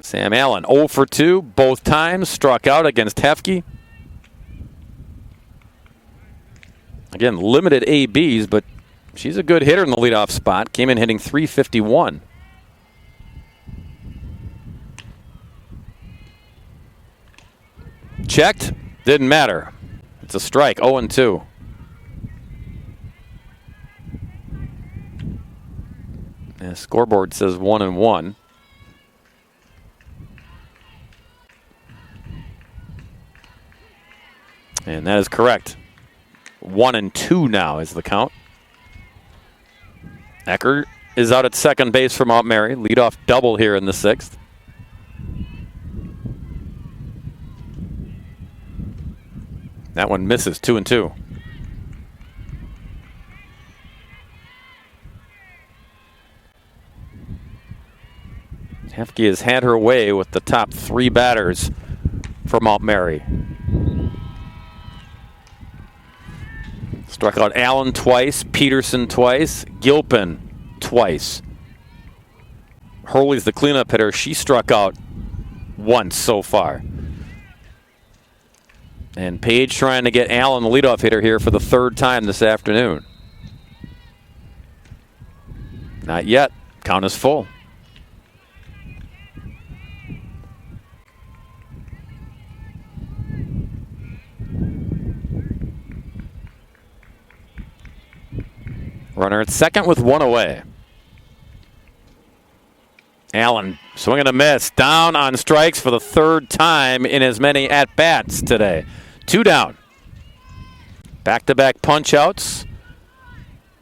Sam Allen, 0 for 2, both times, struck out against Hefke. Again, limited ABs, but she's a good hitter in the leadoff spot. Came in hitting .351. Checked, didn't matter. It's a strike, 0-2. The scoreboard says 1-1. And that is correct. 1-2 now is the count. Eckert is out at second base for Mount Mary. Leadoff double here in the 6th. That one misses, 2-2. Hefke has had her way with the top 3 batters for Mount Mary. Struck out Allen twice, Peterson twice, Gilpin twice. Hurley's the cleanup hitter. She struck out once so far. And Page trying to get Allen, the leadoff hitter, here for the 3rd time this afternoon. Not yet. Count is full. Runner at second with 1 away. Allen swinging a miss. Down on strikes for the 3rd time in as many at-bats today. 2 down. Back-to-back punch-outs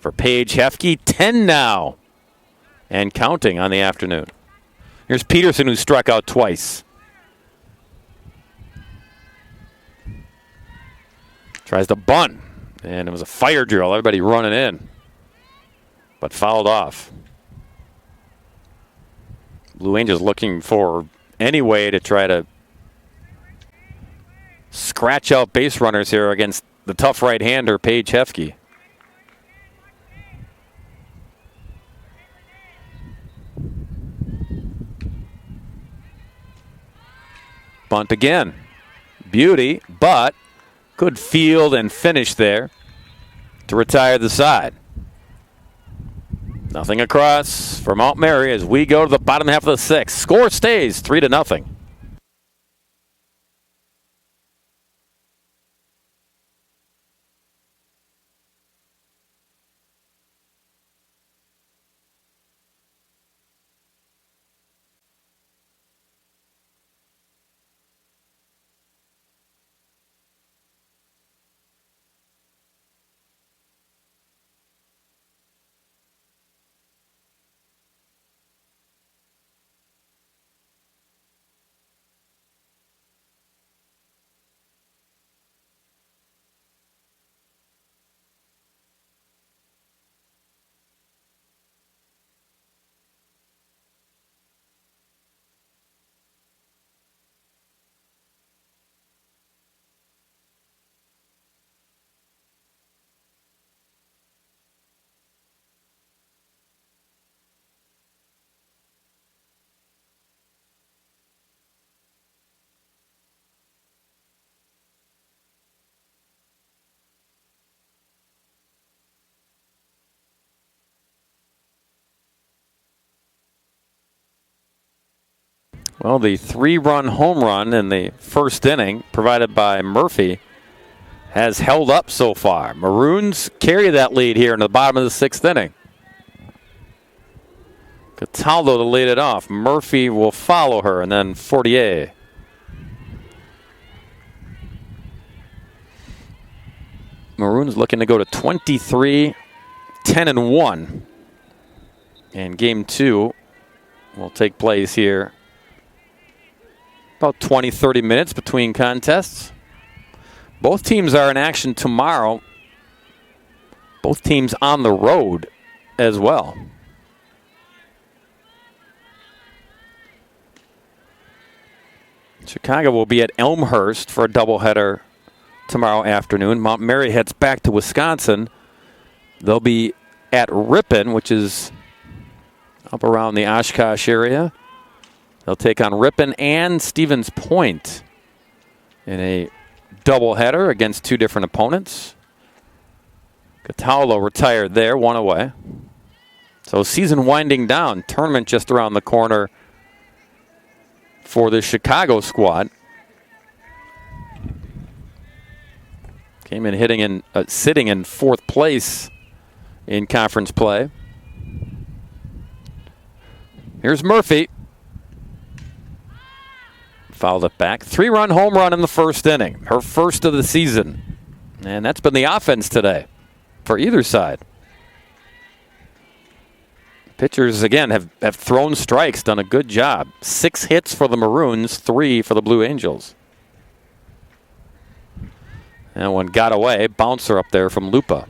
for Paige Hefke. 10 now. And counting on the afternoon. Here's Peterson, who struck out twice. Tries to bunt. And it was a fire drill. Everybody running in. But fouled off. Blue Angels looking for any way to try to scratch out base runners here against the tough right-hander, Paige Hefke. Bunt again. Beauty, but good field and finish there to retire the side. Nothing across for Mount Mary as we go to the bottom half of the 6th. Score stays 3-0. Well, the 3-run home run in the first inning, provided by Murphy, has held up so far. Maroons carry that lead here in the bottom of the 6th inning. Cataldo to lead it off. Murphy will follow her, and then Fortier. Maroons looking to go to 23, 10-1. And game 2 will take place here about 20, 30 minutes between contests. Both teams are in action tomorrow. Both teams on the road as well. Chicago will be at Elmhurst for a doubleheader tomorrow afternoon. Mount Mary heads back to Wisconsin. They'll be at Ripon, which is up around the Oshkosh area. They'll take on Ripon and Stevens Point in a doubleheader against 2 different opponents. Cataldo retired there, 1 away. So season winding down. Tournament just around the corner for the Chicago squad. Came in sitting in 4th place in conference play. Here's Murphy. Fouled it back. 3-run home run in the first inning. Her first of the season. And that's been the offense today for either side. Pitchers, again, have thrown strikes, done a good job. 6 hits for the Maroons, 3 for the Blue Angels. And one got away. Bouncer up there from Lupa.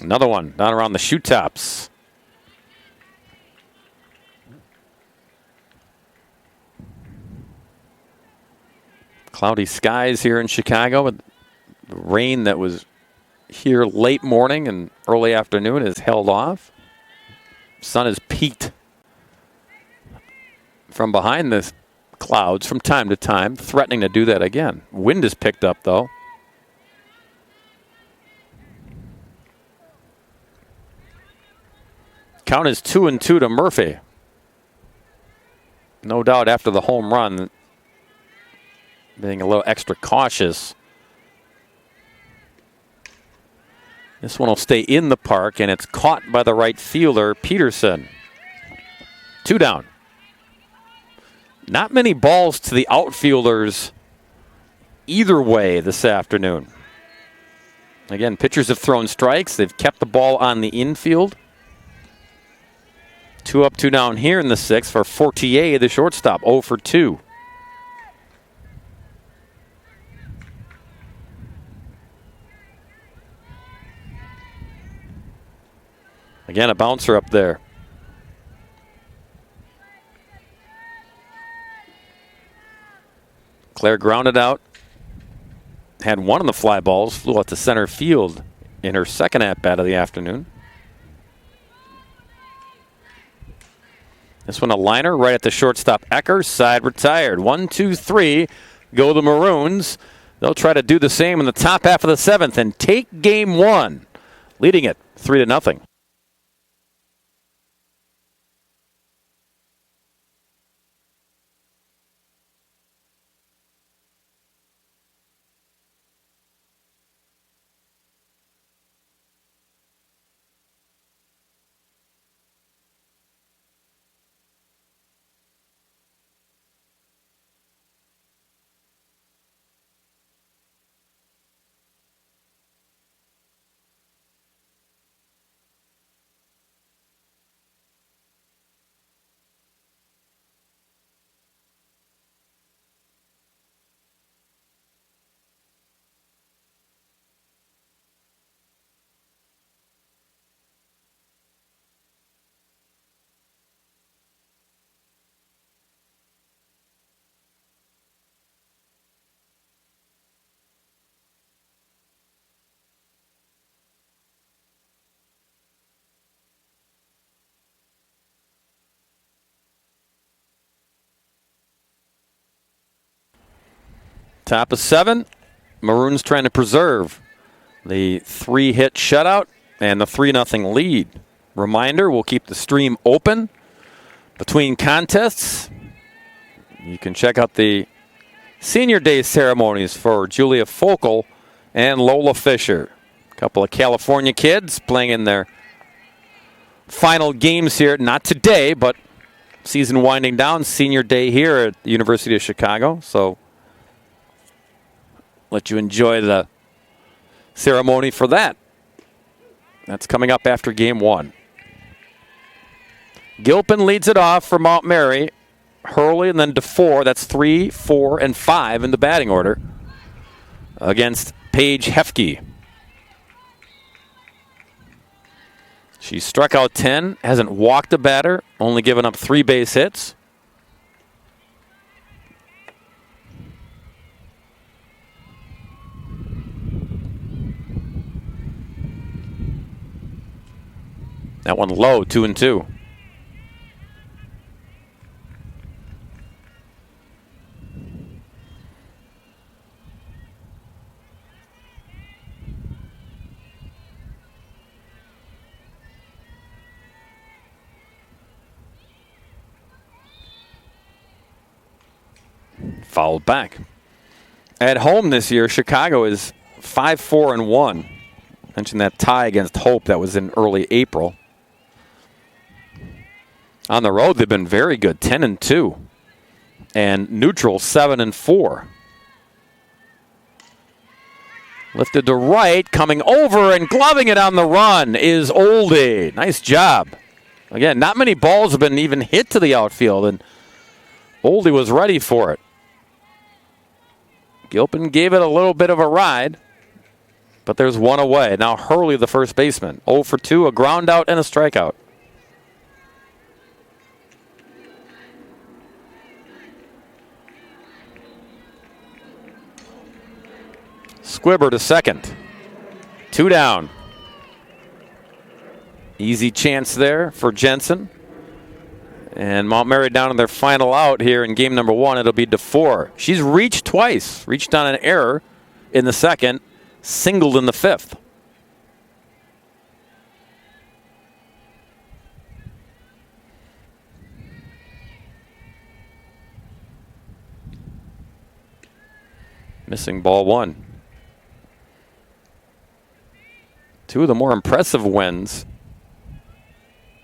Another one down around the shoe tops. Cloudy skies here in Chicago. The rain that was here late morning and early afternoon is held off. Sun has peeked from behind the clouds from time to time, threatening to do that again. Wind is picked up, though. Count is 2-2 to Murphy. No doubt after the home run, being a little extra cautious. This one will stay in the park, and it's caught by the right fielder, Peterson. 2 down. Not many balls to the outfielders either way this afternoon. Again, pitchers have thrown strikes. They've kept the ball on the infield. 2 up, 2 down here in the 6th for Fortier, the shortstop, 0 for 2. Again, a bouncer up there. Claire grounded out. Had one of the fly balls, flew out to center field in her second at-bat of the afternoon. This one a liner right at the shortstop. Eckers, side retired. 1, 2, 3. Go the Maroons. They'll try to do the same in the top half of the 7th and take game 1, leading it 3-0. Top of 7. Maroons trying to preserve the 3-hit shutout and the 3-0 lead. Reminder, we'll keep the stream open between contests. You can check out the Senior Day ceremonies for Julia Folkl and Lola Fisher. A couple of California kids playing in their final games here. Not today, but season winding down. Senior Day here at the University of Chicago. So let you enjoy the ceremony for that. That's coming up after game 1. Gilpin leads it off for Mount Mary. Hurley and then DeFore. That's 3, 4, and 5 in the batting order against Paige Hefke. She struck out 10, hasn't walked a batter, only given up 3 base hits. That one low, 2-2. Fouled back. At home this year, Chicago is 5-4-1. Mentioned that tie against Hope that was in early April. On the road, they've been very good, 10-2, and neutral 7-4. Lifted to right, coming over and gloving it on the run is Oldie. Nice job. Again, not many balls have been even hit to the outfield, and Oldie was ready for it. Gilpin gave it a little bit of a ride, but there's one away. Now Hurley, the first baseman, 0 for 2, a ground out and a strikeout. Squibber to second. 2 down. Easy chance there for Jensen. And Mount Mary down to their final out here in game number 1. It'll be DeFore. She's reached twice. Reached on an error in the second. Singled in the 5th. Missing ball 1. 2 of the more impressive wins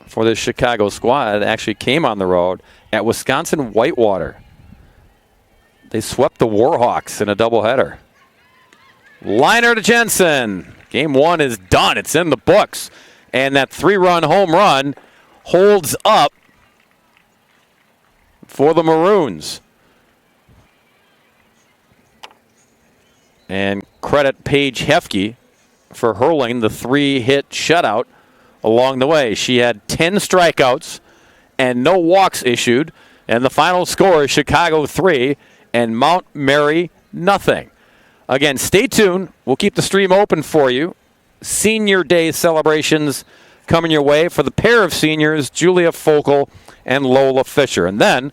for this Chicago squad actually came on the road at Wisconsin Whitewater. They swept the Warhawks in a doubleheader. Liner to Jensen. Game 1 is done. It's in the books. And that 3-run home run holds up for the Maroons. And credit Paige Hefke for hurling the 3-hit shutout along the way. She had 10 strikeouts and no walks issued. And the final score is Chicago 3 and Mount Mary nothing. Again, stay tuned. We'll keep the stream open for you. Senior Day celebrations coming your way for the pair of seniors, Julia Folkl and Lola Fisher. And then,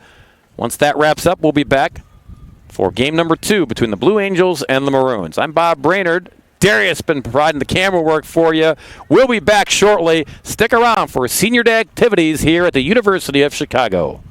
once that wraps up, we'll be back for game number 2 between the Blue Angels and the Maroons. I'm Bob Brainerd. Darius been providing the camera work for you. We'll be back shortly. Stick around for Senior Day activities here at the University of Chicago.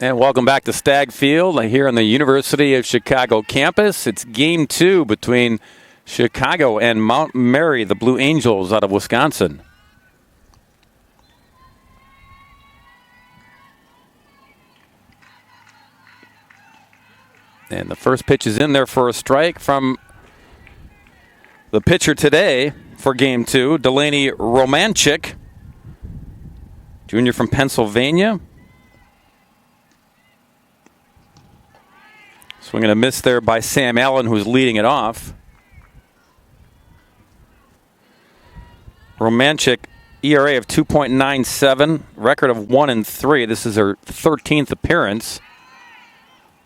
And welcome back to Stag Field here on the University of Chicago campus. It's game 2 between Chicago and Mount Mary, the Blue Angels out of Wisconsin. And the first pitch is in there for a strike from the pitcher today for game 2, Delaney Romanchik, junior from Pennsylvania. Swinging a miss there by Sam Allen, who's leading it off. Romanchik, ERA of 2.97, record of 1-3. This is her 13th appearance,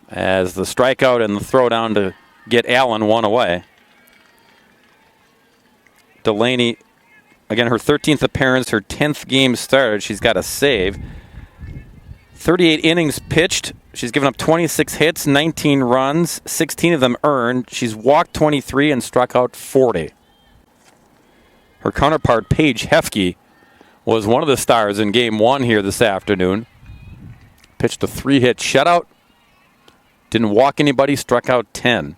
as the strikeout and the throwdown to get Allen one away. Delaney, again, her 13th appearance, her 10th game started. She's got a save. 38 innings pitched. She's given up 26 hits, 19 runs, 16 of them earned. She's walked 23 and struck out 40. Her counterpart, Paige Hefke, was one of the stars in game 1 here this afternoon. Pitched a 3-hit shutout. Didn't walk anybody, struck out 10.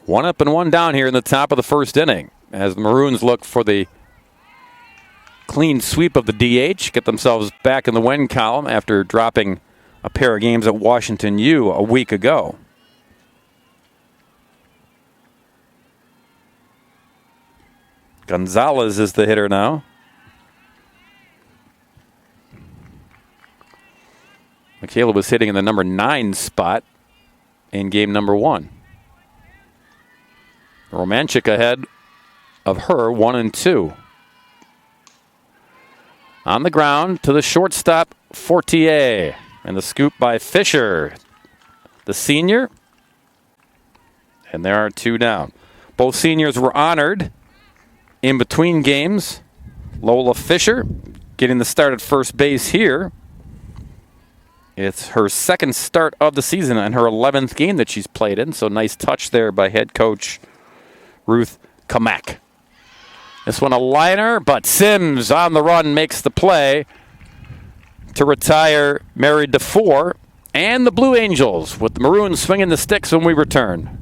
One up and one down here in the top of the first inning, as the Maroons look for the clean sweep of the DH, get themselves back in the win column after dropping a pair of games at Washington U a week ago. Gonzalez is the hitter now. Michaela was hitting in the number 9 spot in game number 1. Romanchik ahead of her 1-2. On the ground to the shortstop, Fortier. And the scoop by Fisher, the senior. And there are 2 down. Both seniors were honored in between games. Lola Fisher getting the start at first base here. It's her 2nd start of the season and her 11th game that she's played in. So nice touch there by head coach Ruth Kamak. This one a liner, but Sims on the run makes the play to retire married to 4. And the Blue Angels with the Maroons swinging the sticks when we return.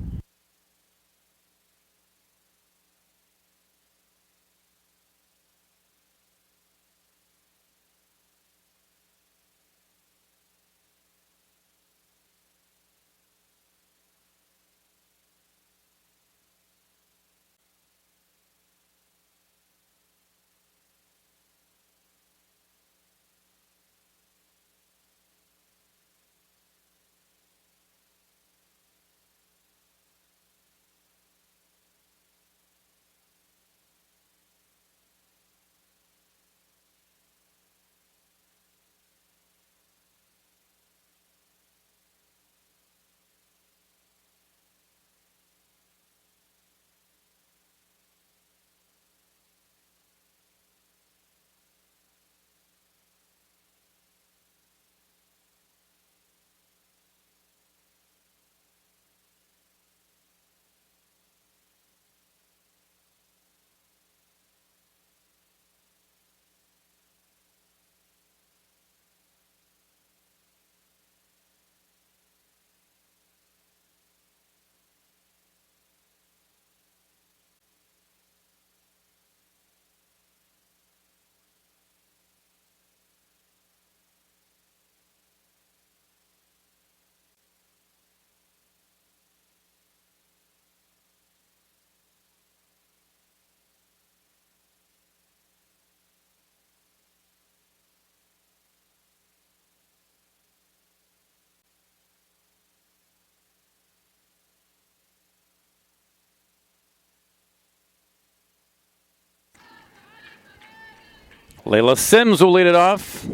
Layla Sims will lead it off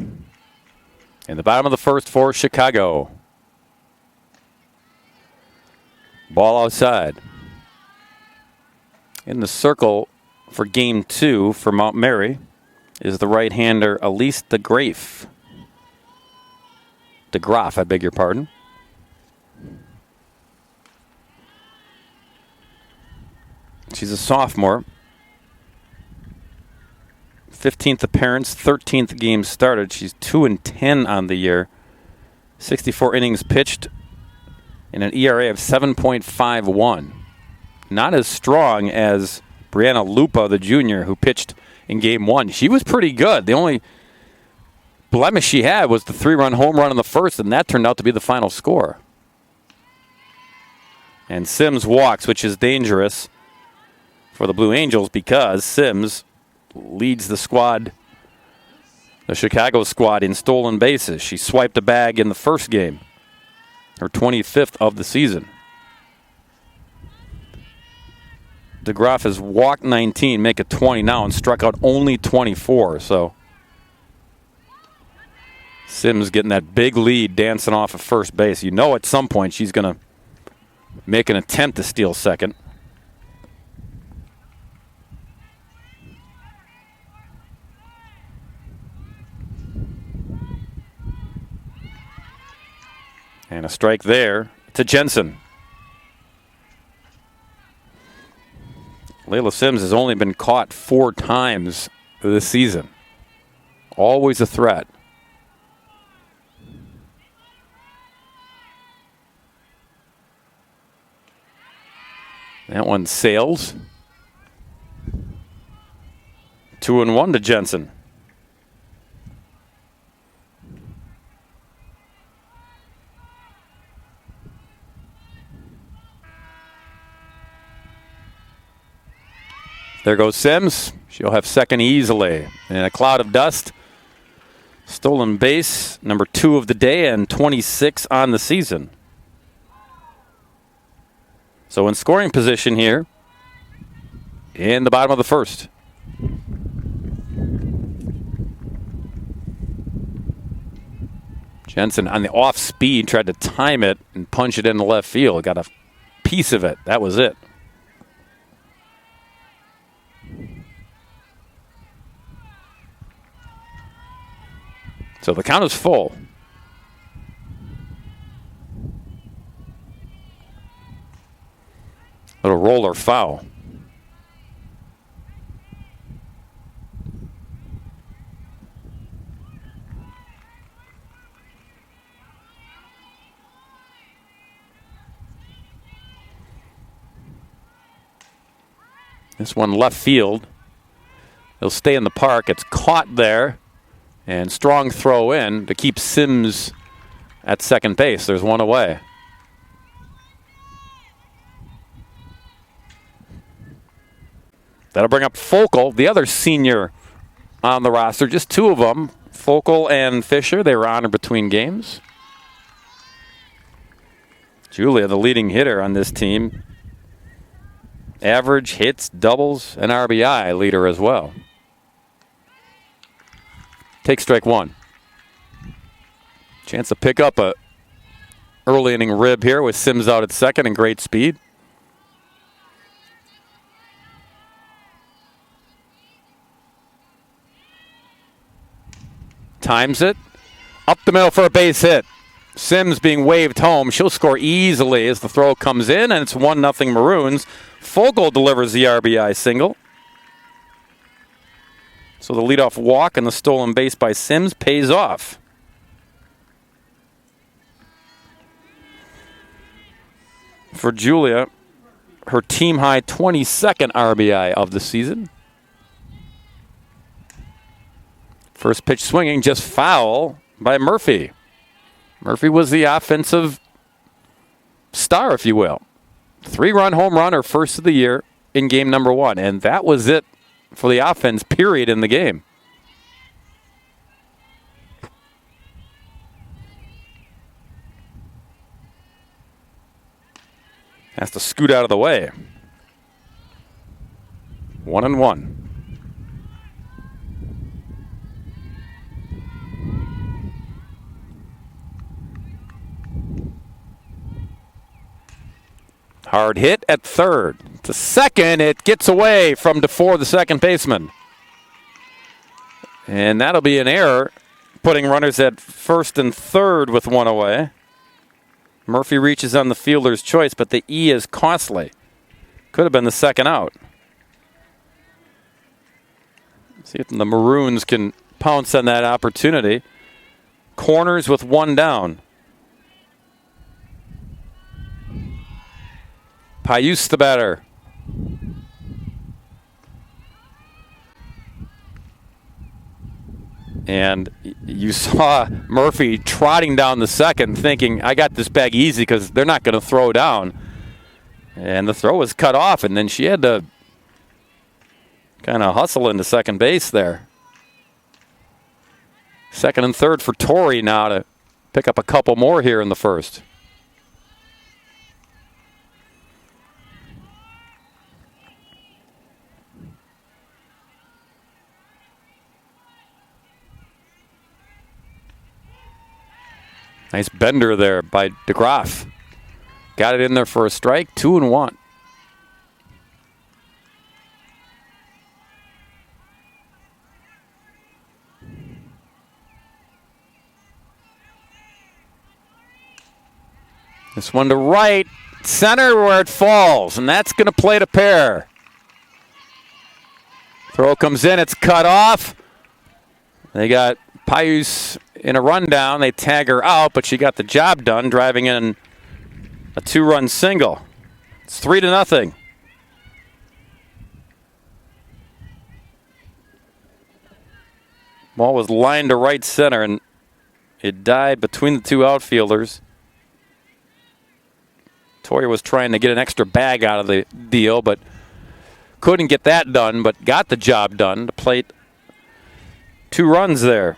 in the bottom of the first for Chicago. Ball outside. In the circle for game 2 for Mount Mary is the right-hander Elise DeGraff. DeGraff, I beg your pardon. She's a sophomore. 15th appearance, 13th game started. She's 2-10 on the year. 64 innings pitched and an ERA of 7.51. Not as strong as Brianna Lupa, the junior, who pitched in game 1. She was pretty good. The only blemish she had was the 3-run home run in the first, and that turned out to be the final score. And Sims walks, which is dangerous for the Blue Angels because Sims leads the squad, the Chicago squad, in stolen bases. She swiped a bag in the first game, her 25th of the season. DeGraff has walked 19, make it 20 now, and struck out only 24. So Sims getting that big lead, dancing off of first base. You know at some point she's going to make an attempt to steal second. And a strike there to Jensen. Layla Sims has only been caught 4 times this season. Always a threat. That one sails. 2-1 to Jensen. There goes Sims. She'll have second easily. In a cloud of dust. Stolen base, number 2 of the day, and 26 on the season. So in scoring position here in the bottom of the first. Jensen on the off speed tried to time it and punch it into left field. Got a piece of it. That was it. So the count is full. Little roller foul. This one left field. It'll stay in the park. It's caught there. And strong throw in to keep Sims at second base. There's one away. That'll bring up Folkl, the other senior on the roster. Just 2 of them, Folkl and Fisher. They were honored between games. Julia, the leading hitter on this team. Average, hits, doubles, and RBI leader as well. Take strike 1. Chance to pick up a early inning rib here with Sims out at second and great speed. Times it. Up the middle for a base hit. Sims being waved home. She'll score easily as the throw comes in, and it's 1-0 Maroons. Folkl delivers the RBI single. So the leadoff walk and the stolen base by Sims pays off. For Julia, her team-high 22nd RBI of the season. First pitch swinging, just foul by Murphy. Murphy was the offensive star, if you will. 3-run home run, her first of the year in game number 1. And that was it for the offense, period, in the game. Has to scoot out of the way. 1-1. Hard hit at third. To second, it gets away from DeFore, the second baseman. And that'll be an error, putting runners at first and third with 1 away. Murphy reaches on the fielder's choice, but the E is costly. Could have been the second out. See if the Maroons can pounce on that opportunity. Corners with one down. Payus the batter. And you saw Murphy trotting down the second thinking, I got this bag easy because they're not going to throw down. And the throw was cut off, and then she had to kind of hustle into second base there. Second and third for Torrey now to pick up a couple more here in the first. Nice bender there by DeGraff. Got it in there for a strike, 2-1. This one to right, center where it falls, and that's going to play to pair. Throw comes in, it's cut off. They got Payus in a rundown. They tag her out, but she got the job done, driving in a 2-run single. It's 3-0. Ball was lined to right center, and it died between the two outfielders. Torrey was trying to get an extra bag out of the deal, but couldn't get that done, but got the job done to plate 2 runs there.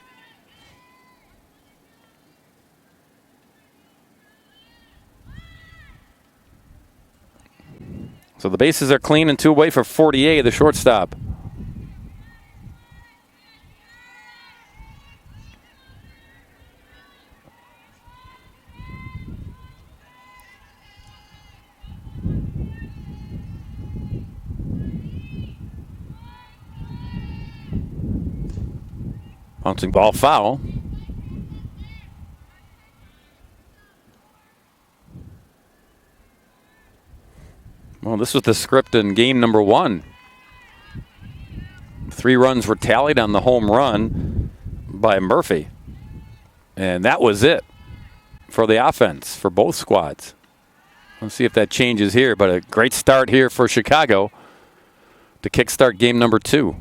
So the bases are clean and 2 away for 48, the shortstop. Bouncing ball foul. Well, this was the script in game number 1. 3 runs were tallied on the home run by Murphy. And that was it for the offense for both squads. Let's see if that changes here, but a great start here for Chicago to kickstart game number 2.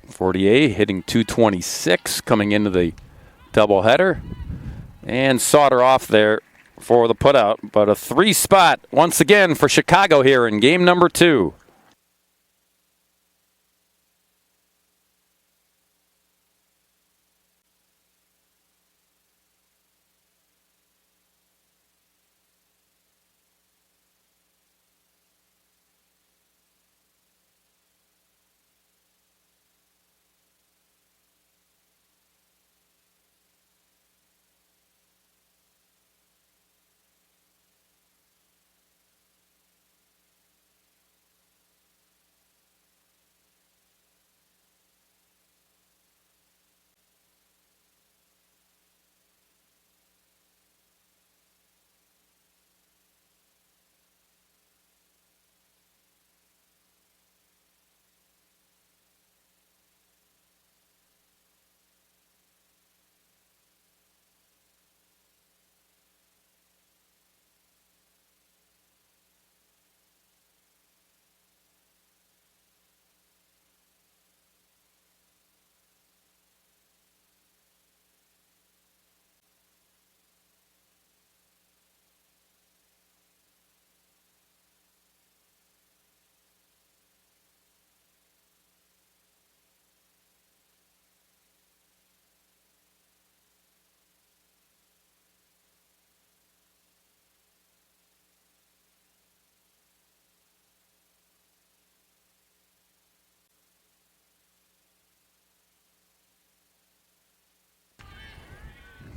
Fortier hitting .226 coming into the doubleheader, and Sauter off there for the putout. But a 3 spot once again for Chicago here in game number 2.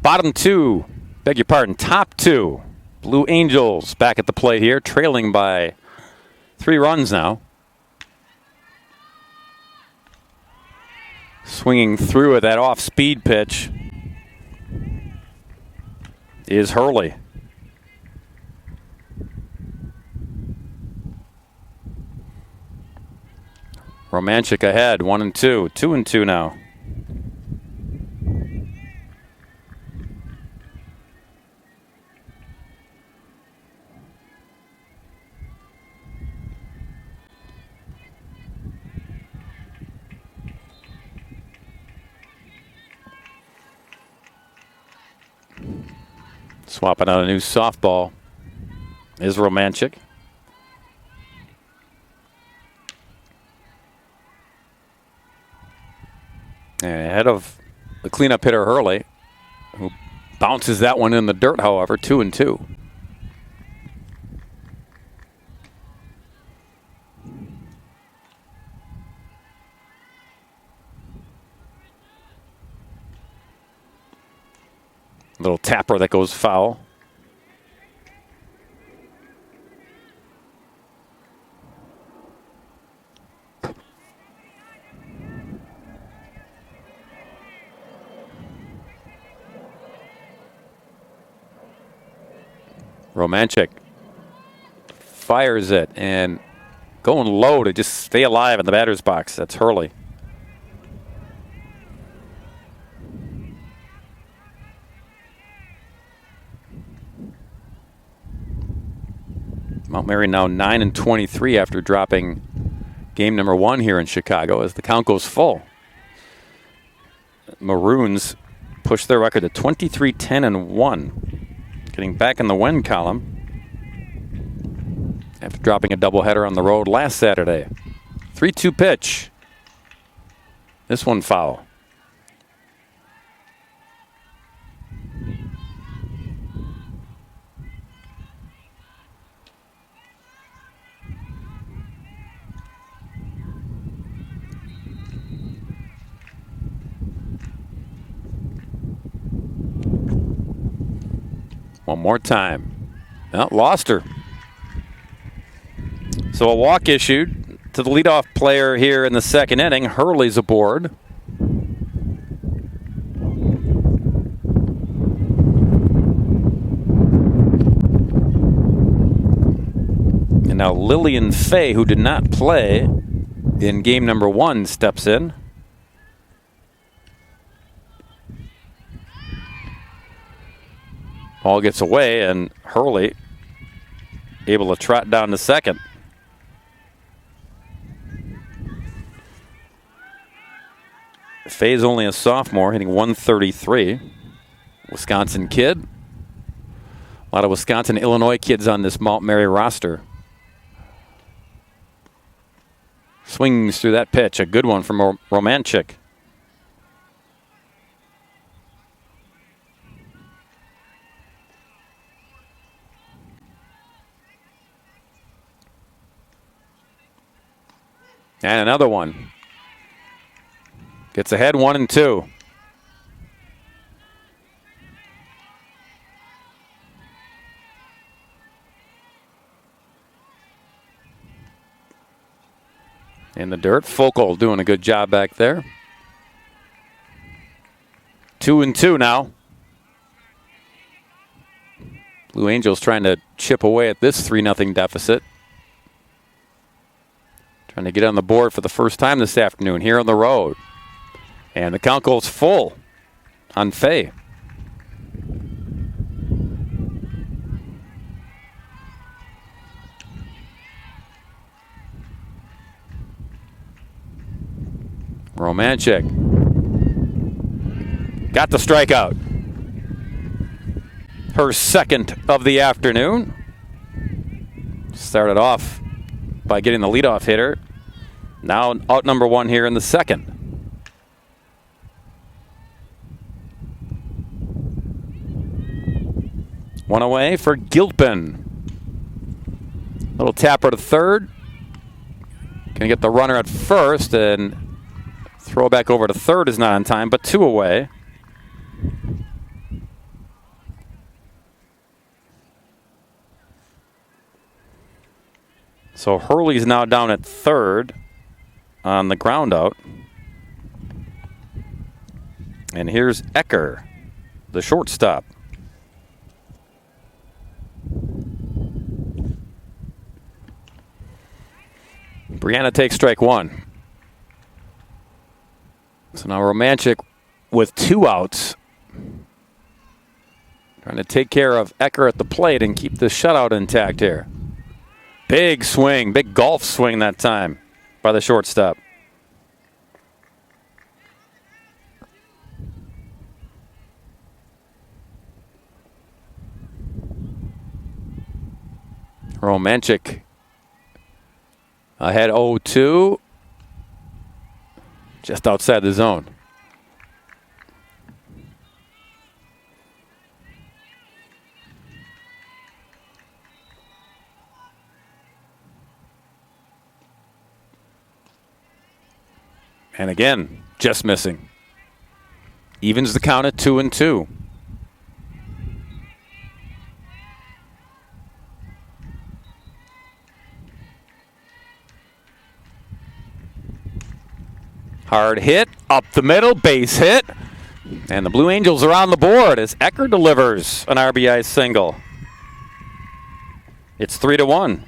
Bottom 2, beg your pardon, top 2. Blue Angels back at the plate here, trailing by 3 runs now. Swinging through at that off-speed pitch. is Hurley. Romanchik ahead, 1-2, 2-2 now. Swapping out a new softball is Romanchik. And ahead of the cleanup hitter Hurley, who bounces that one in the dirt, however, 2-2. Little tapper that goes foul. Romanchik fires it and going low to just stay alive in the batter's box. That's Hurley. Mount Mary now 9-23 after dropping game number 1 here in Chicago as the count goes full. Maroons push their record to 23-10-1, getting back in the win column after dropping a doubleheader on the road last Saturday. 3-2 pitch. This one foul. One more time. No, lost her. So a walk issued to the leadoff player here in the second inning. Hurley's aboard. And now Lillian Fay, who did not play in game number 1, steps in. Ball gets away, and Hurley able to trot down to second. Fay's only a sophomore, hitting 133. Wisconsin kid. A lot of Wisconsin, Illinois kids on this Mount Mary roster. Swings through that pitch. A good one from Romanchik. And another one. Gets ahead 1-2. In the dirt. Folkl doing a good job back there. 2-2 now. Blue Angels trying to chip away at this 3-0 deficit. Trying to get on the board for the first time this afternoon here on the road. And the count goes full on Fay. Romanchik got the strikeout. Her second of the afternoon. Started off by getting the leadoff hitter. Now out number 1 here in the second. One away for Gilpin. Little tapper to third. Gonna get the runner at first, and throw back over to third is not on time, but 2 away. So Hurley's now down at third on the ground out. And here's Ecker, the shortstop. Brianna takes strike one. So now Romanchik with 2 outs. Trying to take care of Ecker at the plate and keep the shutout intact here. Big swing, big golf swing that time by the shortstop. Romanchik ahead 0-2. Just outside the zone. And again, just missing. Evens the count at 2-2. Hard hit, up the middle, base hit. And the Blue Angels are on the board as Ecker delivers an RBI single. It's 3-1.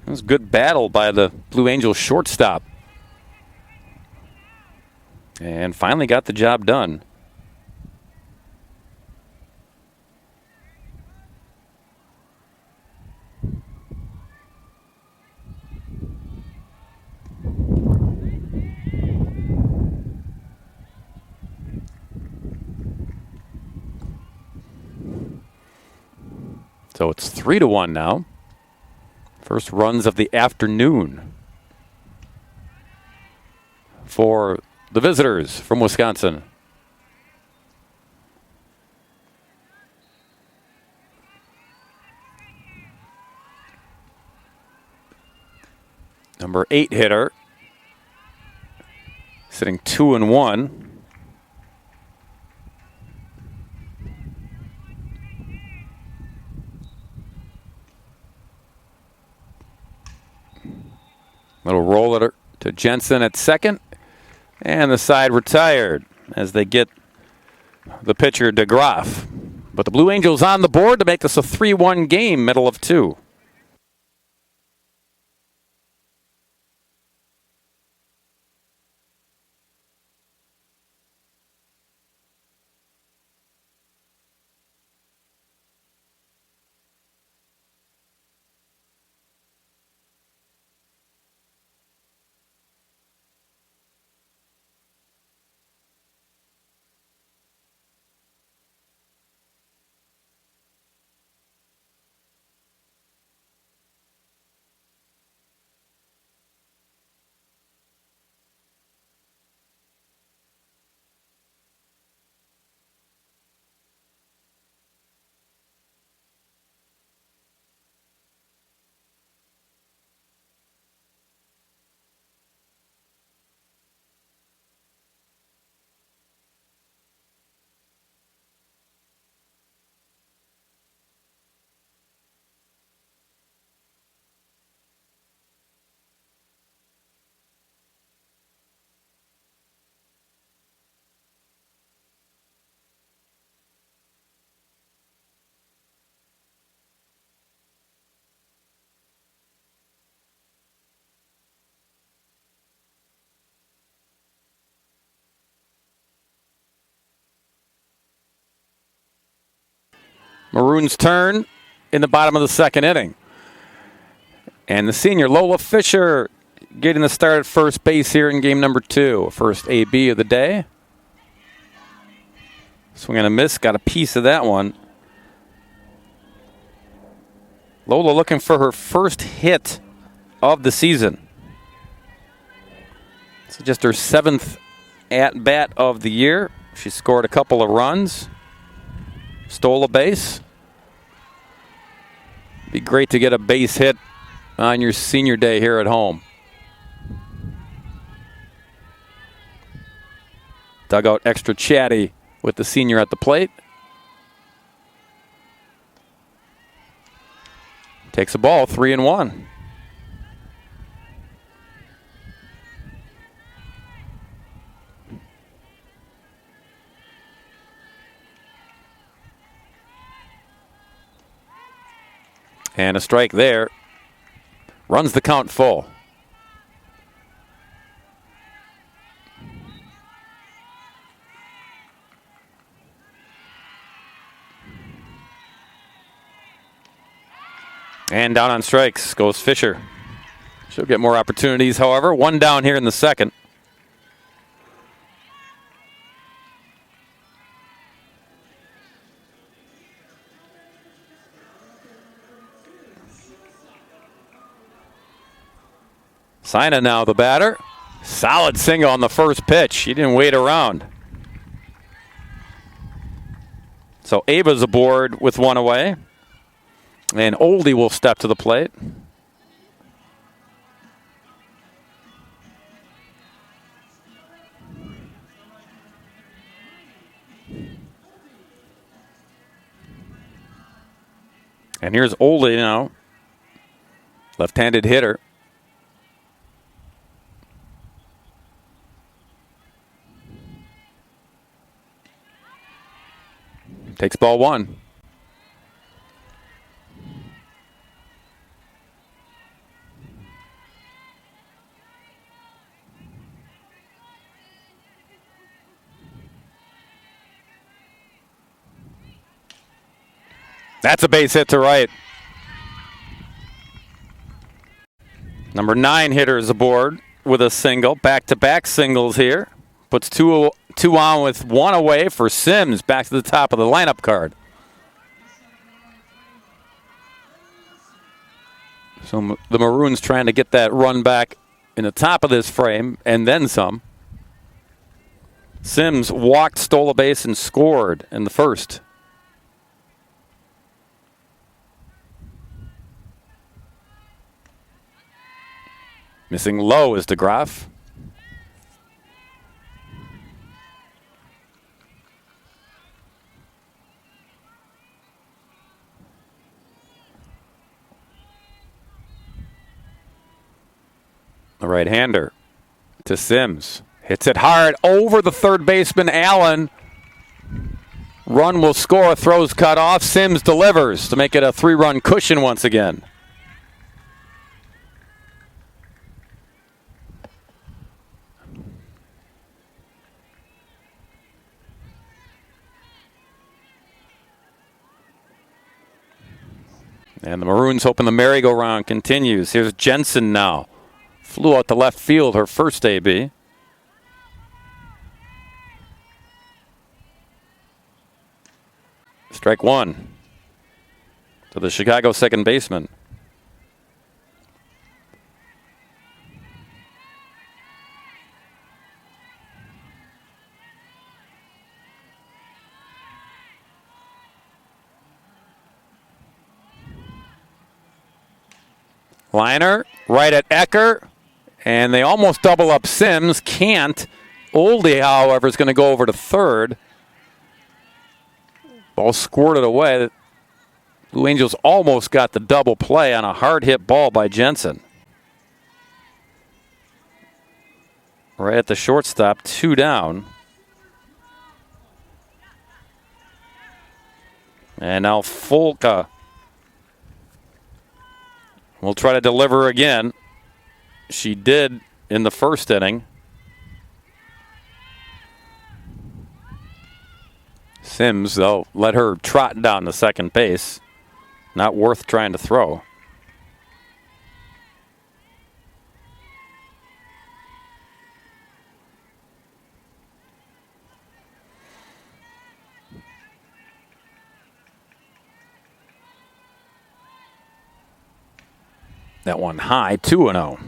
It was a good battle by the Blue Angels shortstop. And finally got the job done. So it's 3-1 now. First runs of the afternoon for the visitors from Wisconsin. Number 8 hitter, sitting 2-1. Little roller to Jensen at second. And the side retired as they get the pitcher DeGraff. But the Blue Angels on the board to make this a 3-1 game, middle of 2. Maroons' turn in the bottom of the second inning. And the senior, Lola Fisher, getting the start at first base here in game number 2. First AB of the day. Swing and a miss, got a piece of that one. Lola looking for her first hit of the season. This is just her 7th at-bat of the year. She scored a couple of runs. Stole a base. Be great to get a base hit on your senior day here at home. Dugout extra chatty with the senior at the plate. Takes a ball, 3-1. And a strike there. Runs the count full. And down on strikes goes Fisher. She'll get more opportunities, however. One down here in the second. Sina now the batter. Solid single on the first pitch. He didn't wait around. So Ava's aboard with one away. And Oldie will step to the plate. And here's Oldie now. Left-handed hitter. Takes ball one. That's a base hit to right. Number 9 hitter is aboard with a single. Back-to-back singles here. Puts two on with one away for Sims back to the top of the lineup card. So the Maroons trying to get that run back in the top of this frame and then some. Sims walked, stole a base, and scored in the first. Missing low is DeGraff. The right-hander to Sims. Hits it hard over the third baseman, Allen. Run will score, throws cut off. Sims delivers to make it a 3-run cushion once again. And the Maroons hoping the merry-go-round continues. Here's Jensen now. Flew out to left field, her first AB. Strike one to the Chicago second baseman. Liner right at Ecker, and they almost double up Sims. Can't. Oldie, however, is going to go over to third. Ball squirted away. Blue Angels almost got the double play on a hard hit ball by Jensen. Right at the shortstop, 2 down. And now Folkl will try to deliver again. She did in the first inning. Sims, though, let her trot down to second base. Not worth trying to throw. That one high, 2-0.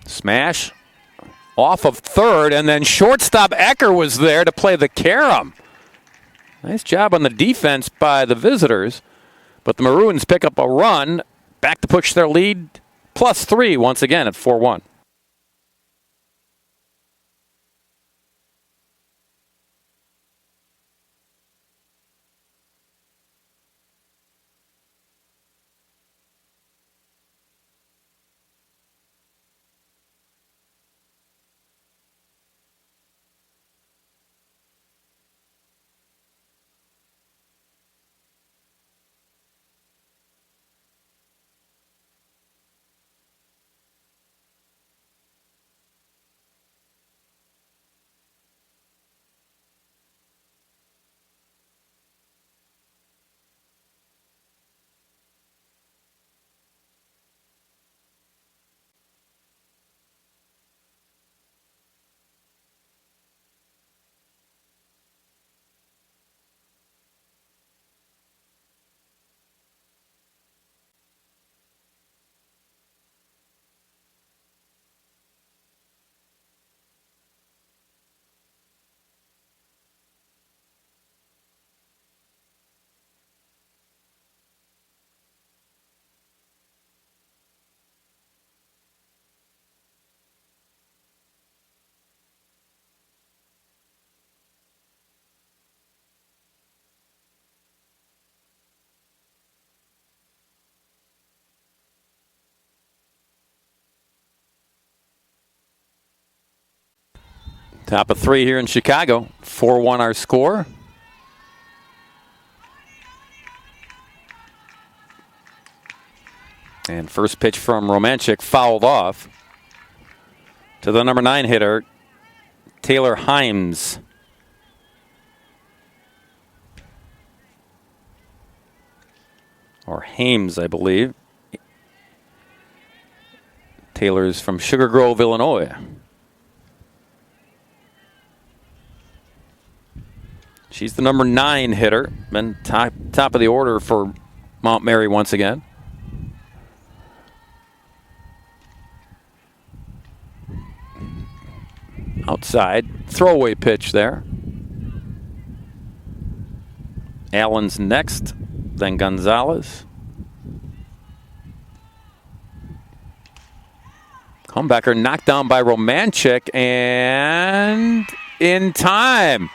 Smash off of third, and then shortstop Ecker was there to play the carom. Nice job on the defense by the visitors, but the Maroons pick up a run, back to push their lead, +3 once again at 4-1. Top of 3 here in Chicago. 4-1 our score. And first pitch from Romanchik fouled off to the number 9 hitter, Taylor Himes. Or Hames, I believe. Taylor's from Sugar Grove, Illinois. She's the number 9 hitter. Been top of the order for Mount Mary once again. Outside, throwaway pitch there. Allen's next, then Gonzalez. Comebacker knocked down by Romanchik, and in time.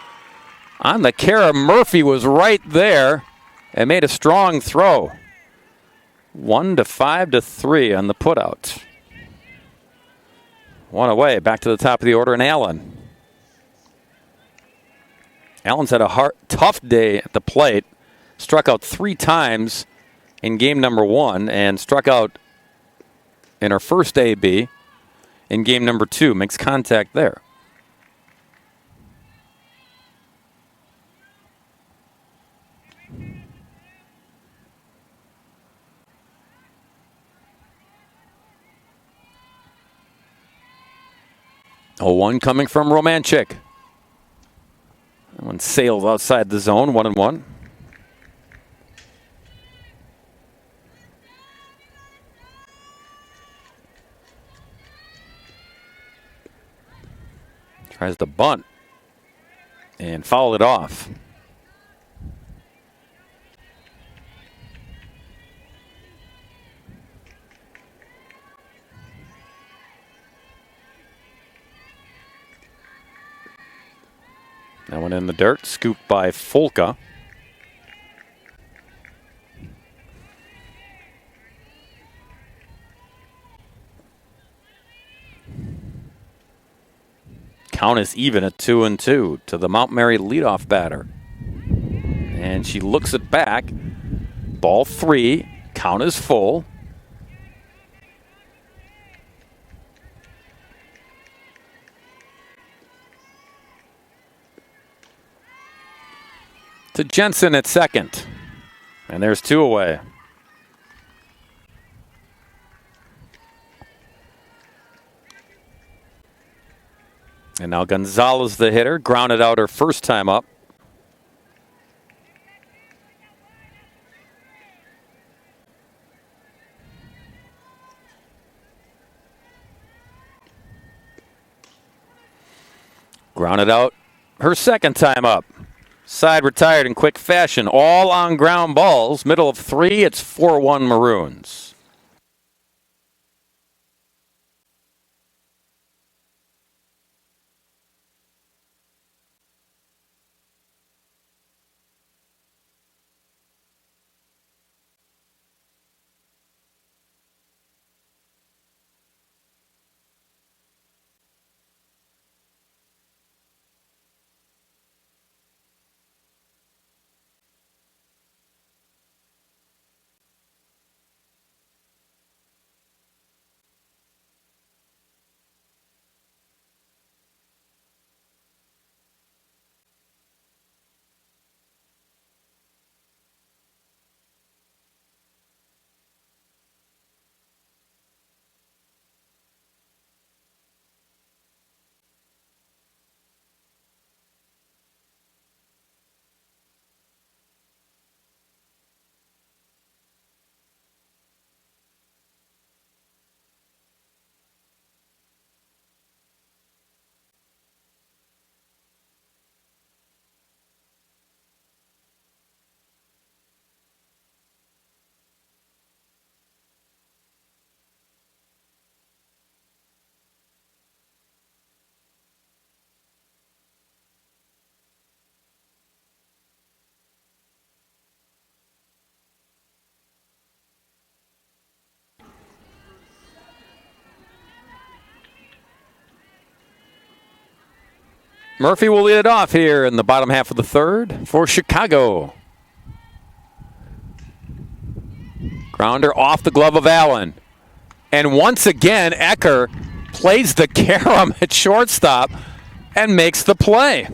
On the Kara, Murphy was right there and made a strong throw. 1-5-3 on the putout. One away, back to the top of the order, and Allen. Allen's had a tough day at the plate. Struck out 3 times in game number 1 and struck out in her first AB in game number 2. Makes contact there. A 1 coming from Romanchik. That one sails outside the zone, 1-1. Tries to bunt and foul it off. That one in the dirt, scooped by Folkl. Count is even at 2-2 to the Mount Mary leadoff batter. And she looks it back. Ball 3. Count is full. To Jensen at second. And there's 2 away. And now Gonzalez, the hitter, grounded out her first time up. Grounded out her second time up. Side retired in quick fashion. All on ground balls. Middle of 3. It's 4-1 Maroons. Murphy will lead it off here in the bottom half of the third for Chicago. Grounder off the glove of Allen. And once again, Ecker plays the carom at shortstop and makes the play.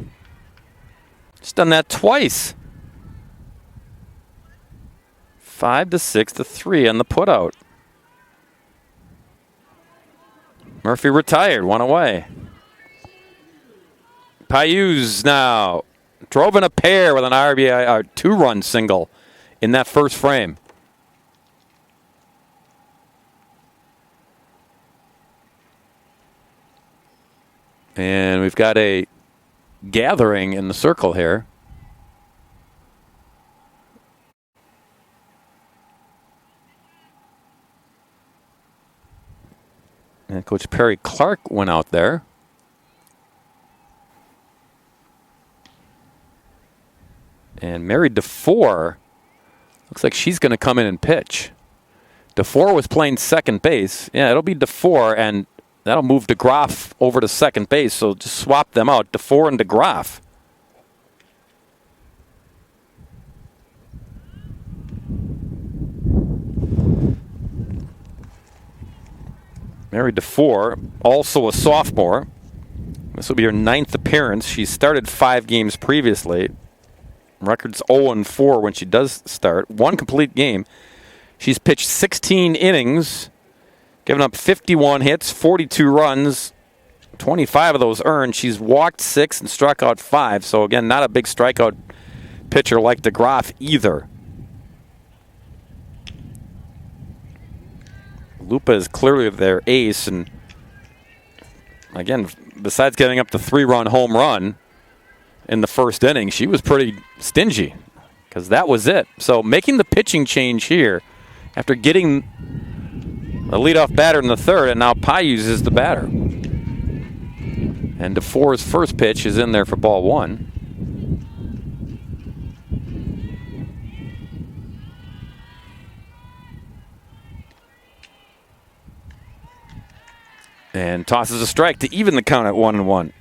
He's done that twice. 5-6-3 on the putout. Murphy retired, one away. Payuz now drove in a pair with an RBI, two-run single in that first frame. And we've got a gathering in the circle here. And Coach Perry Clark went out there. And Mary DeFore, looks like she's going to come in and pitch. DeFore was playing second base. Yeah, it'll be DeFore, and that'll move DeGraff over to second base. So just swap them out, DeFore and DeGraff. Mary DeFore, also a sophomore. This will be her 9th appearance. She started 5 games previously. Record's 0-4 when she does start. 1 complete game. She's pitched 16 innings, given up 51 hits, 42 runs, 25 of those earned. She's walked 6 and struck out 5. So, again, not a big strikeout pitcher like DeGraff either. Lupa is clearly their ace. And, again, besides getting up the 3-run home run in the first inning, she was pretty stingy because that was it. So making the pitching change here after getting the leadoff batter in the third, and now Payuz is the batter. And DeFore's first pitch is in there for ball 1. And tosses a strike to even the count at 1-1.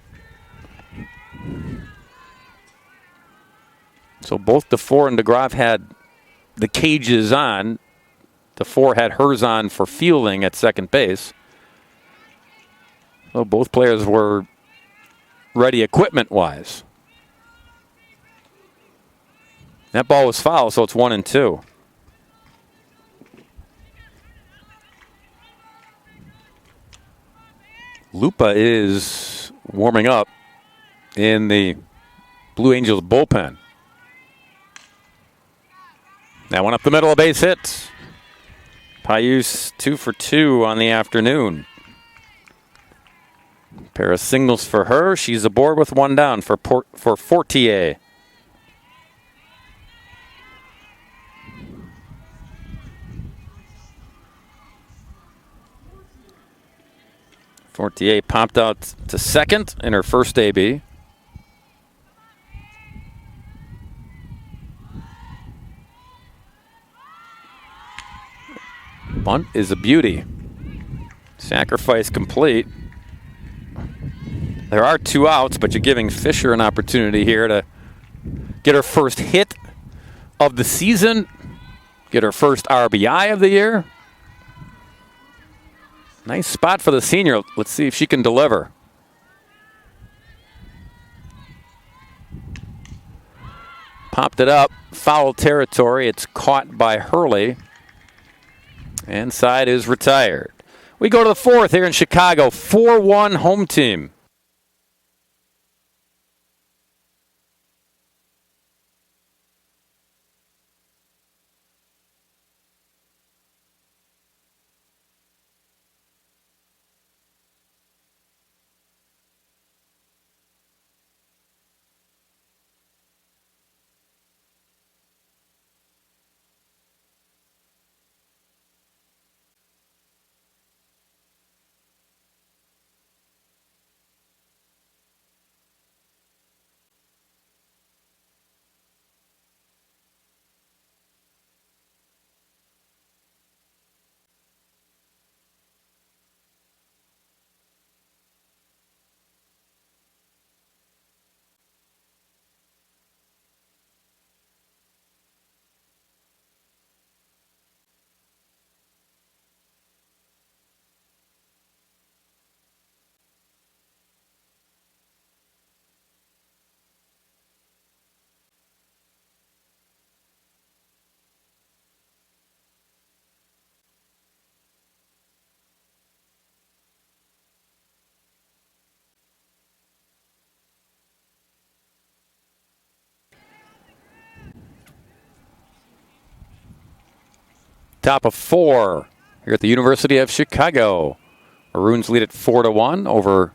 So both DeFore and DeGraff had the cages on. DeFore had hers on for fielding at second base. So both players were ready equipment-wise. That ball was foul, so it's 1-2. Lupa is warming up in the Blue Angels bullpen. That one up the middle, a base hit. Payuz 2 for 2 on the afternoon. Pair of singles for her. She's aboard with 1 down for Fortier. Fortier popped out to second in her first AB. Bunt is a beauty. Sacrifice complete. There are 2 outs, but you're giving Fisher an opportunity here to get her first hit of the season, get her first RBI of the year. Nice spot for the senior. Let's see if she can deliver. Popped it up. Foul territory. It's caught by Hurley. And side is retired. We go to the 4th here in Chicago. 4-1 home team. top of 4 here at the University of Chicago. Maroons lead it 4-1 over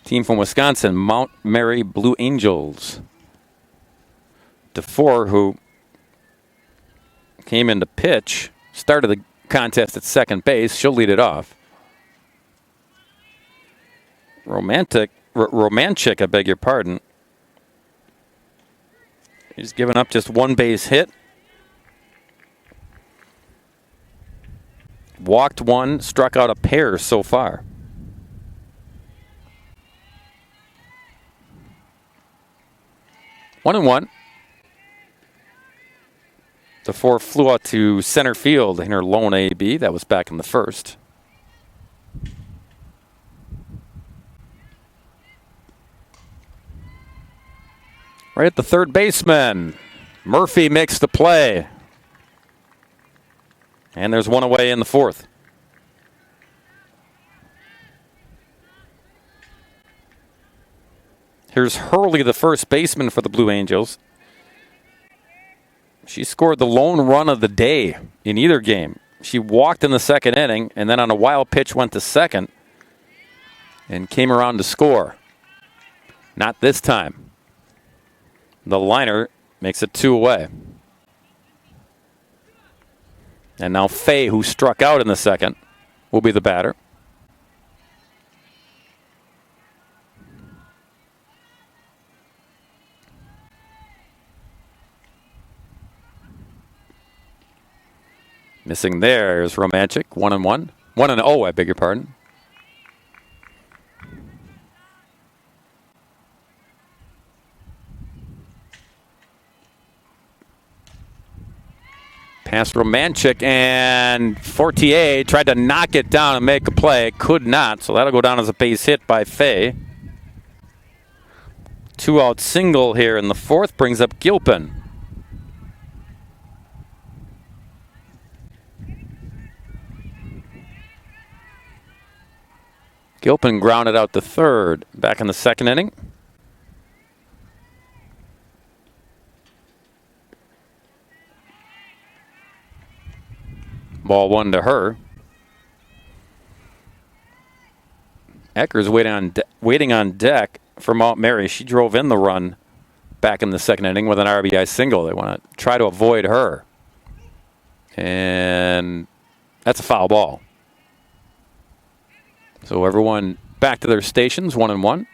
team from Wisconsin, Mount Mary Blue Angels. DeFore, who came in to pitch, started the contest at second base. She'll lead it off. Romanchik, I beg your pardon. He's given up just one base hit. Walked one, struck out a pair so far. One and one. DeFore flew out to center field in her lone AB. That was back in the first. Right at the third baseman. Murphy makes the play. And there's one away in the fourth. Here's Hurley, the first baseman for the Blue Angels. She scored the lone run of the day in either game. She walked in the second inning and then on a wild pitch went to second and came around to score. Not this time. The liner makes it 2 away. And now Fay, who struck out in the second, will be the batter. Missing there is Romanchik, 1-1. 1-0, I beg your pardon. Past Romanchik, and Fortier tried to knock it down and make a play. Could not, so that'll go down as a base hit by Fay. 2-out single here in the fourth brings up Gilpin. Gilpin grounded out to third. Back in the second inning. Ball 1 to her. Ecker's waiting on deck for Mount Mary. She drove in the run back in the second inning with an RBI single. They want to try to avoid her. And that's a foul ball. So everyone back to their stations, 1-1.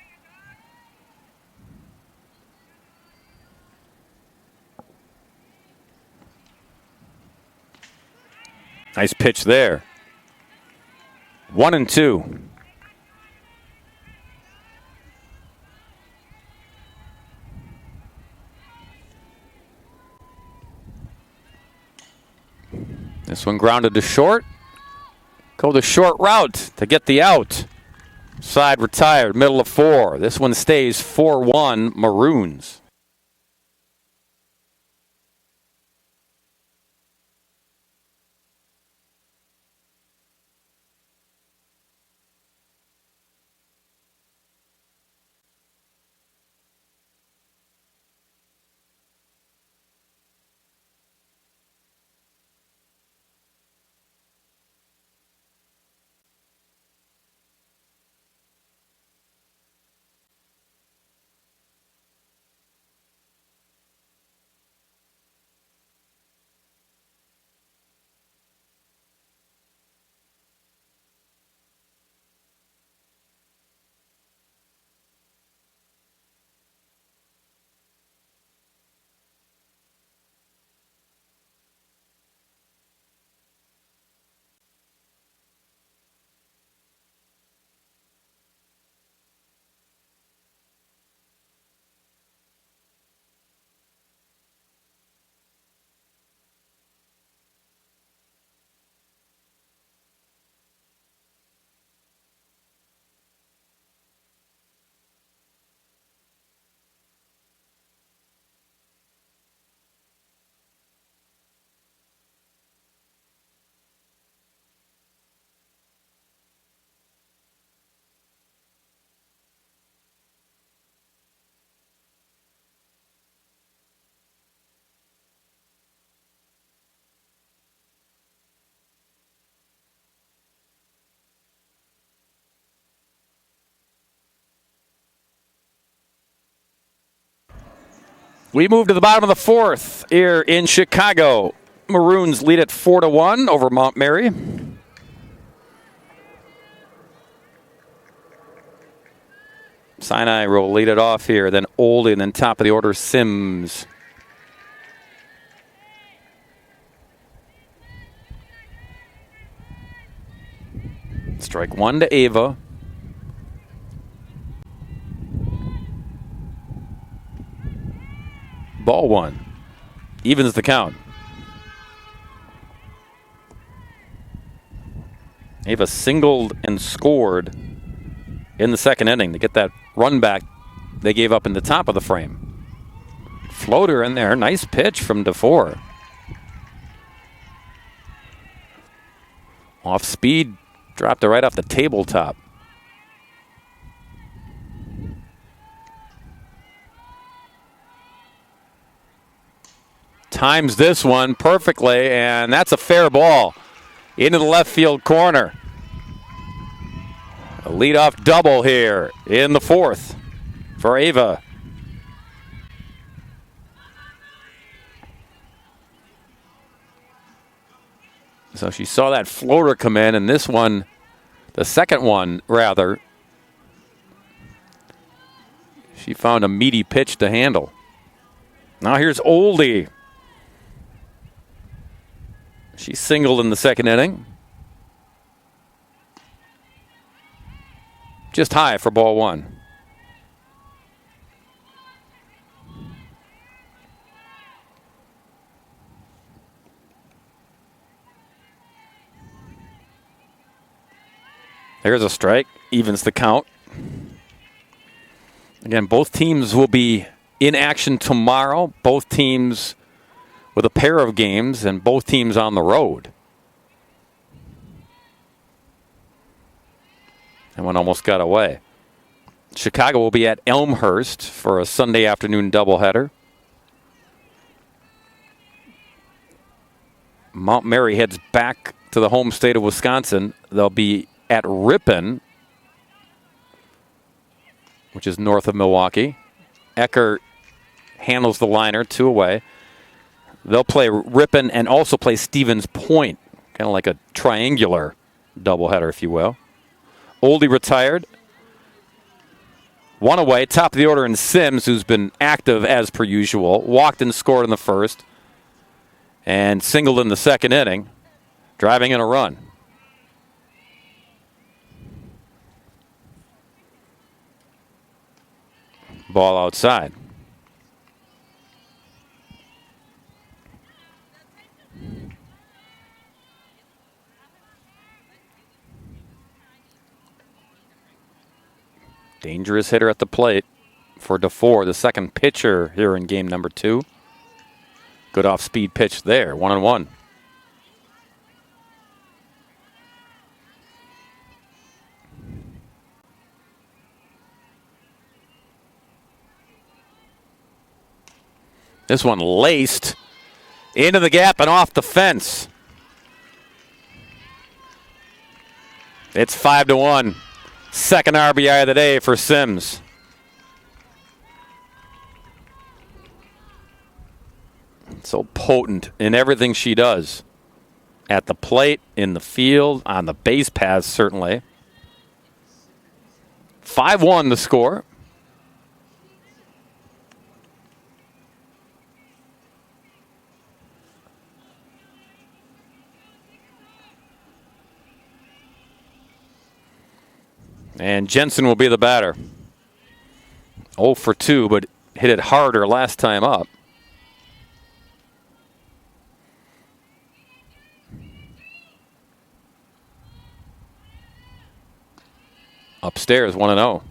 Nice pitch there. 1-2. This one grounded to short. Go the short route to get the out. Side retired, middle of 4. This one stays 4-1 Maroons. We move to the bottom of the fourth here in Chicago. Maroons lead at 4-1 over Montmary. Sinai will lead it off here, then Oldie, and then top of the order, Sims. Strike one to Ava. Ball one. Evens the count. Ava singled and scored in the second inning to get that run back they gave up in the top of the frame. Floater in there. Nice pitch from DeFore. Off speed. Dropped it right off the tabletop. Times this one perfectly, and that's a fair ball into the left field corner. A leadoff double here in the fourth for Ava. So she saw that floater come in, and this one, the second one rather, she found a meaty pitch to handle. Now here's Oldie. She singled in the second inning. Just high for ball one. There's a strike. Evens the count. Again, both teams will be in action tomorrow. Both teams with a pair of games, and both teams on the road. That one almost got away. Chicago will be at Elmhurst for a Sunday afternoon doubleheader. Montmary heads back to the home state of Wisconsin. They'll be at Ripon, which is north of Milwaukee. Ecker handles the liner, 2 away. They'll play Ripon and also play Stevens Point, kind of like a triangular doubleheader, if you will. Oldie retired. 1 away, top of the order in Sims, who's been active as per usual. Walked and scored in the first and singled in the second inning, driving in a run. Ball outside. Dangerous hitter at the plate for DeFore, the second pitcher here in game number 2. Good off-speed pitch there, 1-1. This one laced into the gap and off the fence. It's 5-1. Second RBI of the day for Sims. So potent in everything she does. At the plate, in the field, on the base paths, certainly. 5-1 the score. And Jensen will be the batter. 0 for 2, but hit it harder last time up. Upstairs, 1-0.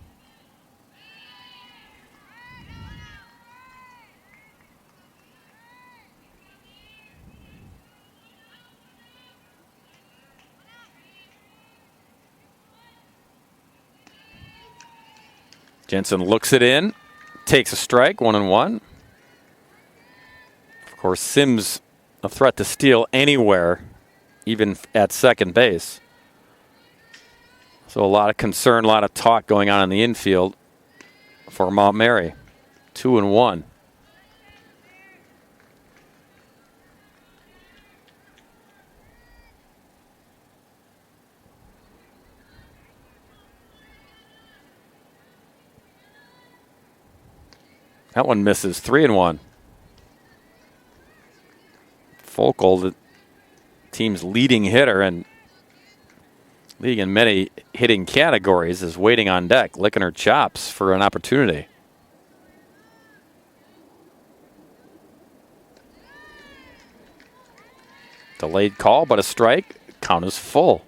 Jensen looks it in, takes a strike, 1-1. Of course, Sims a threat to steal anywhere, even at second base. So a lot of concern, a lot of talk going on in the infield for Montmary. 2-1. That one misses. 3-1. Folkl, the team's leading hitter and leading in many hitting categories, is waiting on deck, licking her chops for an opportunity. Delayed call, but a strike. Count is full.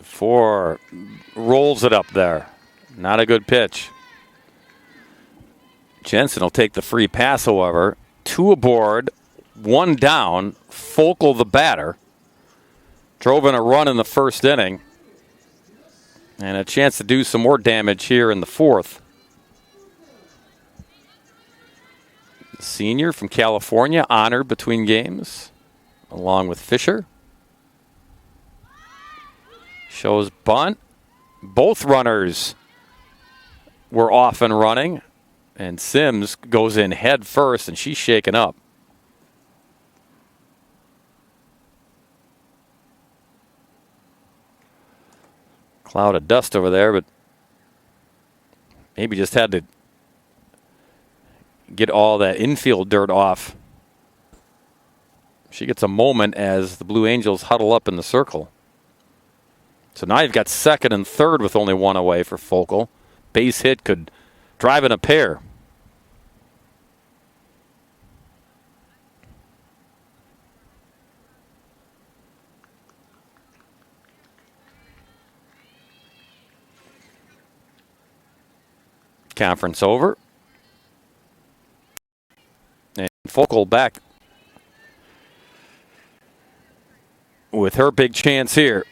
Four rolls it up there. Not a good pitch. Jensen will take the free pass, however. 2 aboard, 1 down. Folkl, the batter, drove in a run in the first inning. And a chance to do some more damage here in the 4th. The senior from California, honored between games, along with Fisher. Shows bunt. Both runners were off and running. And Sims goes in head first, and she's shaken up. Cloud of dust over there, but maybe just had to get all that infield dirt off. She gets a moment as the Blue Angels huddle up in the circle. So now you've got second and third with only 1 away for Folkl. Base hit could drive in a pair. Conference over. And Folkl back with her big chance here.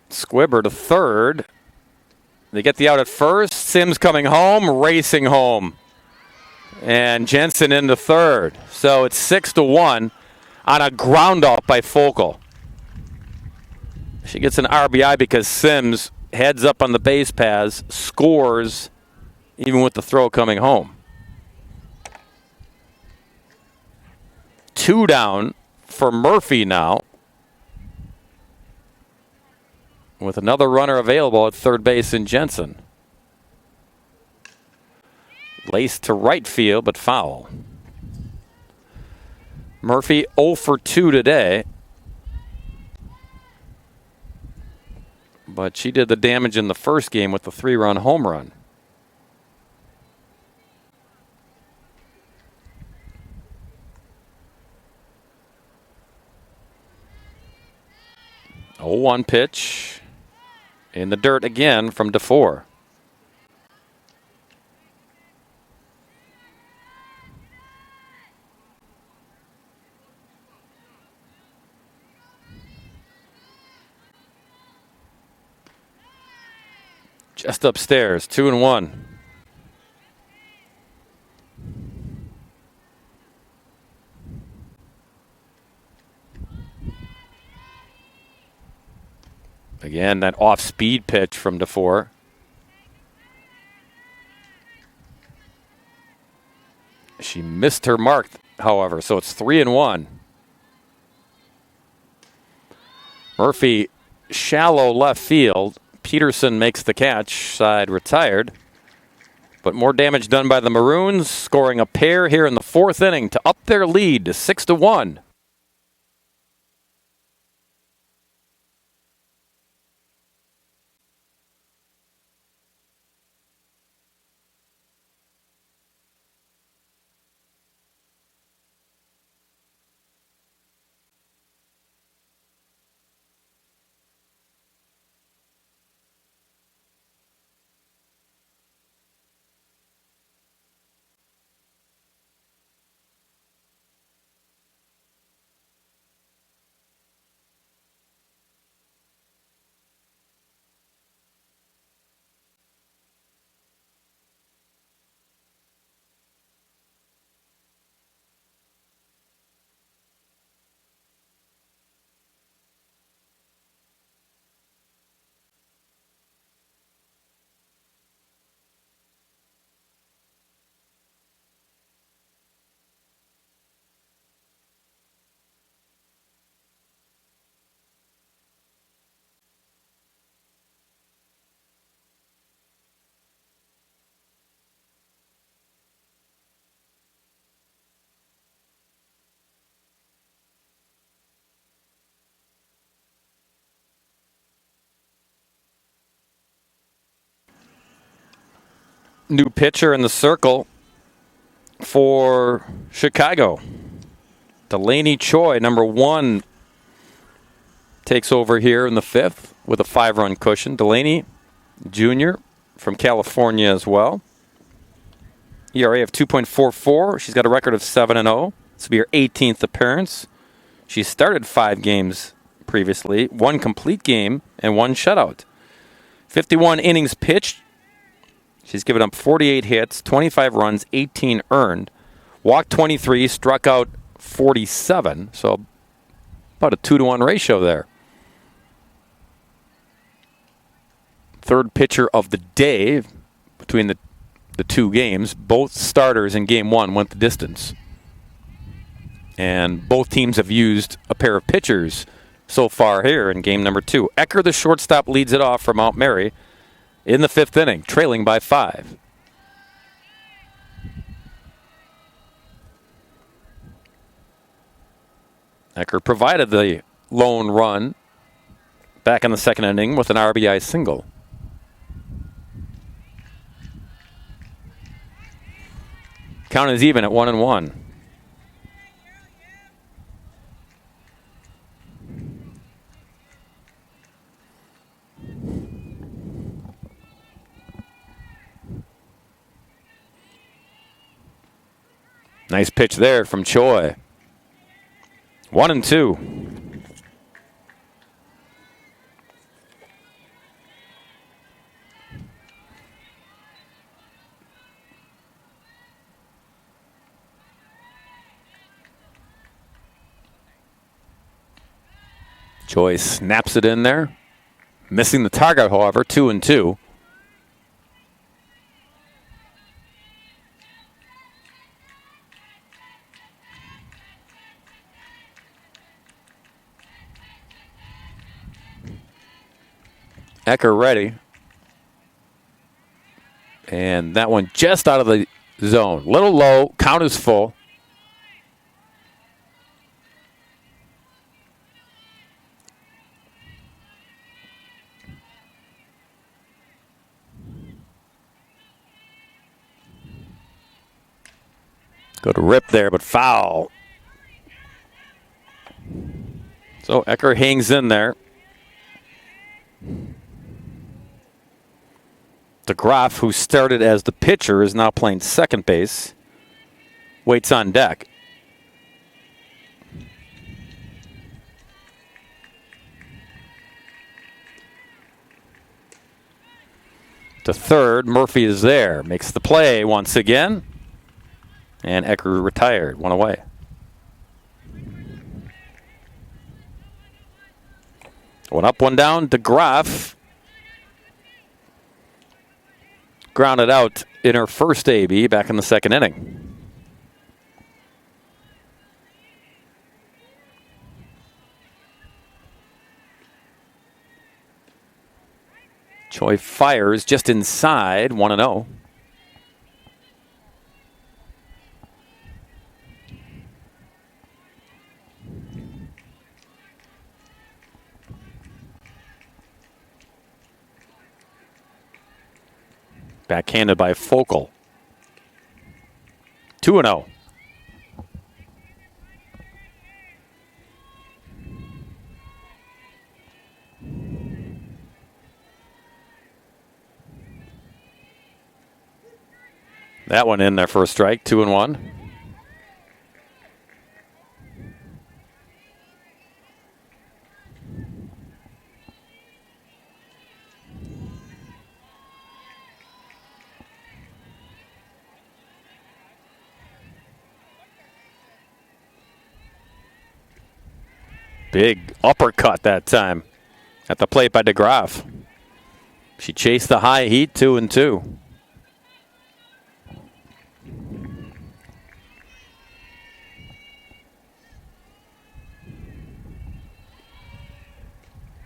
Squibber to third. They get the out at first. Sims coming home, racing home. And Jensen into third. So it's 6-1 on a ground out by Folkl. She gets an RBI because Sims heads up on the base paths, scores even with the throw coming home. 2 down for Murphy now, with another runner available at third base in Jensen. Laced to right field, but foul. Murphy 0 for 2 today. But she did the damage in the first game with the 3-run home run. A 0-1 pitch. In the dirt again from DeFore. Just upstairs, 2-1. Again, that off-speed pitch from DeFore. She missed her mark, however, so it's 3-1. Murphy, shallow left field. Peterson makes the catch, side retired. But more damage done by the Maroons, scoring a pair here in the 4th inning to up their lead to 6-1. new pitcher in the circle for Chicago. Delaney Choi, number 1, takes over here in the 5th with a 5-run cushion. Delaney Jr. from California as well. ERA of 2.44. She's got a record of 7-0. This will be her 18th appearance. She started 5 games previously, 1 complete game and 1 shutout. 51 innings pitched. She's given up 48 hits, 25 runs, 18 earned. Walked 23, struck out 47. So about a 2-to-1 ratio there. Third pitcher of the day between the 2 games. Both starters in game 1 went the distance. And both teams have used a pair of pitchers so far here in game number 2. Ecker, the shortstop, leads it off for Mount Mary in the 5th inning, trailing by 5. Ecker provided the lone run back in the 2nd inning with an RBI single. Count is even at 1-1. Nice pitch there from Choi. 1-2. Choi snaps it in there. Missing the target, however, 2-2. Ecker ready. And that one just out of the zone. Little low. Count is full. Go to rip there, but foul. So Ecker hangs in there. DeGraff, who started as the pitcher, is now playing second base. Waits on deck. To third, Murphy is there. Makes the play once again. And Ecker retired, 1 away. One up, one down. DeGraff grounded out in her first AB back in the 2nd inning. Choi fires just inside, 1-0. Backhanded by Folkl. 2-0. That one in there for a strike. 2-1. Big uppercut that time at the plate by DeGraff. She chased the high heat, 2-2.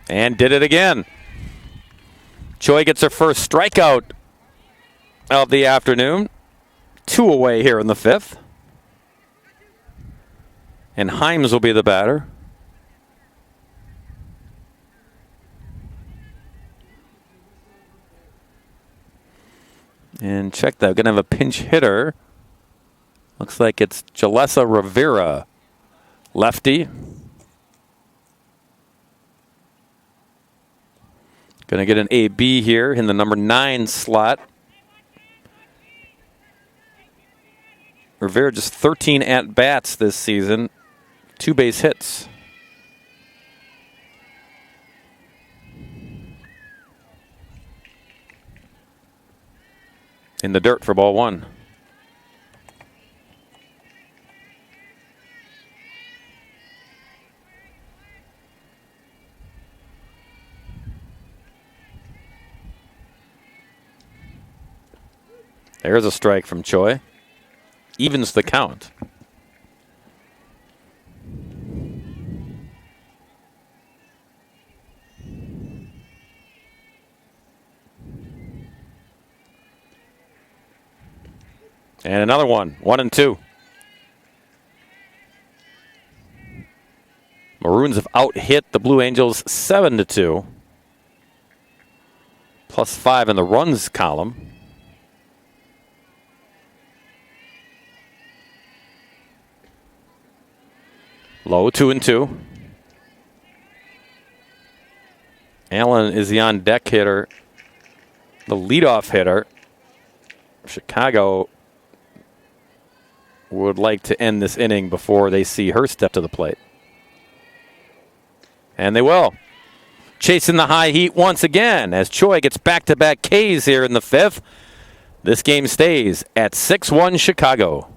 And did it again. Choi gets her first strikeout of the afternoon. 2 away here in the 5th. And Himes will be the batter. And check that. We're going to have a pinch hitter. Looks like it's Jalessa Rivera. Lefty. Going to get an AB here in the number 9 slot. Rivera just 13 at-bats this season. 2 base hits. In the dirt for ball 1. There's a strike from Choi. Evens the count. And another one. 1-2. Maroons have out-hit the Blue Angels 7-2. +5 in the runs column. Low, 2-2. Allen is the on-deck hitter. The leadoff hitter. Chicago would like to end this inning before they see her step to the plate. And they will. Chasing the high heat once again as Choi gets back-to-back Ks here in the 5th. This game stays at 6-1 Chicago.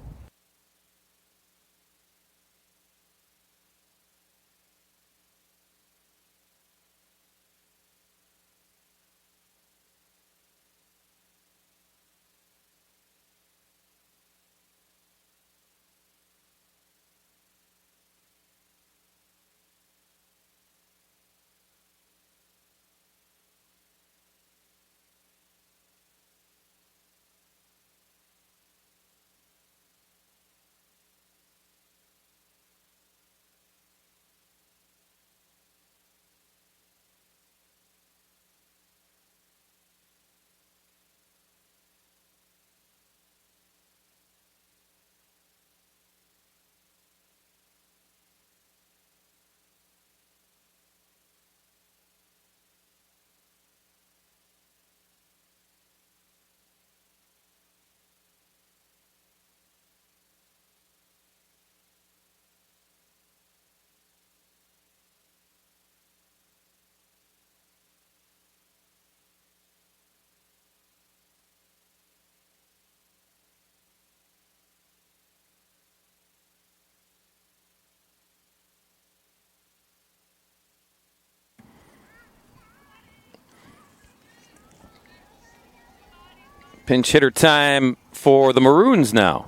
Pinch hitter time for the Maroons now.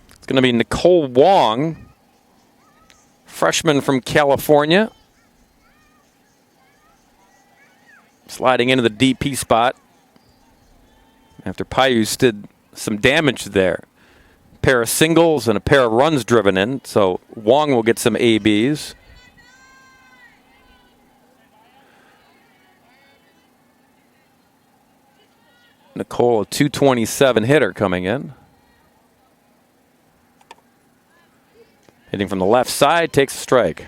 It's going to be Nicole Wong, freshman from California. Sliding into the DP spot after Payus did some damage there. A pair of singles and a pair of runs driven in, so Wong will get some ABs. Nicole, a .227 hitter coming in. Hitting from the left side, takes a strike.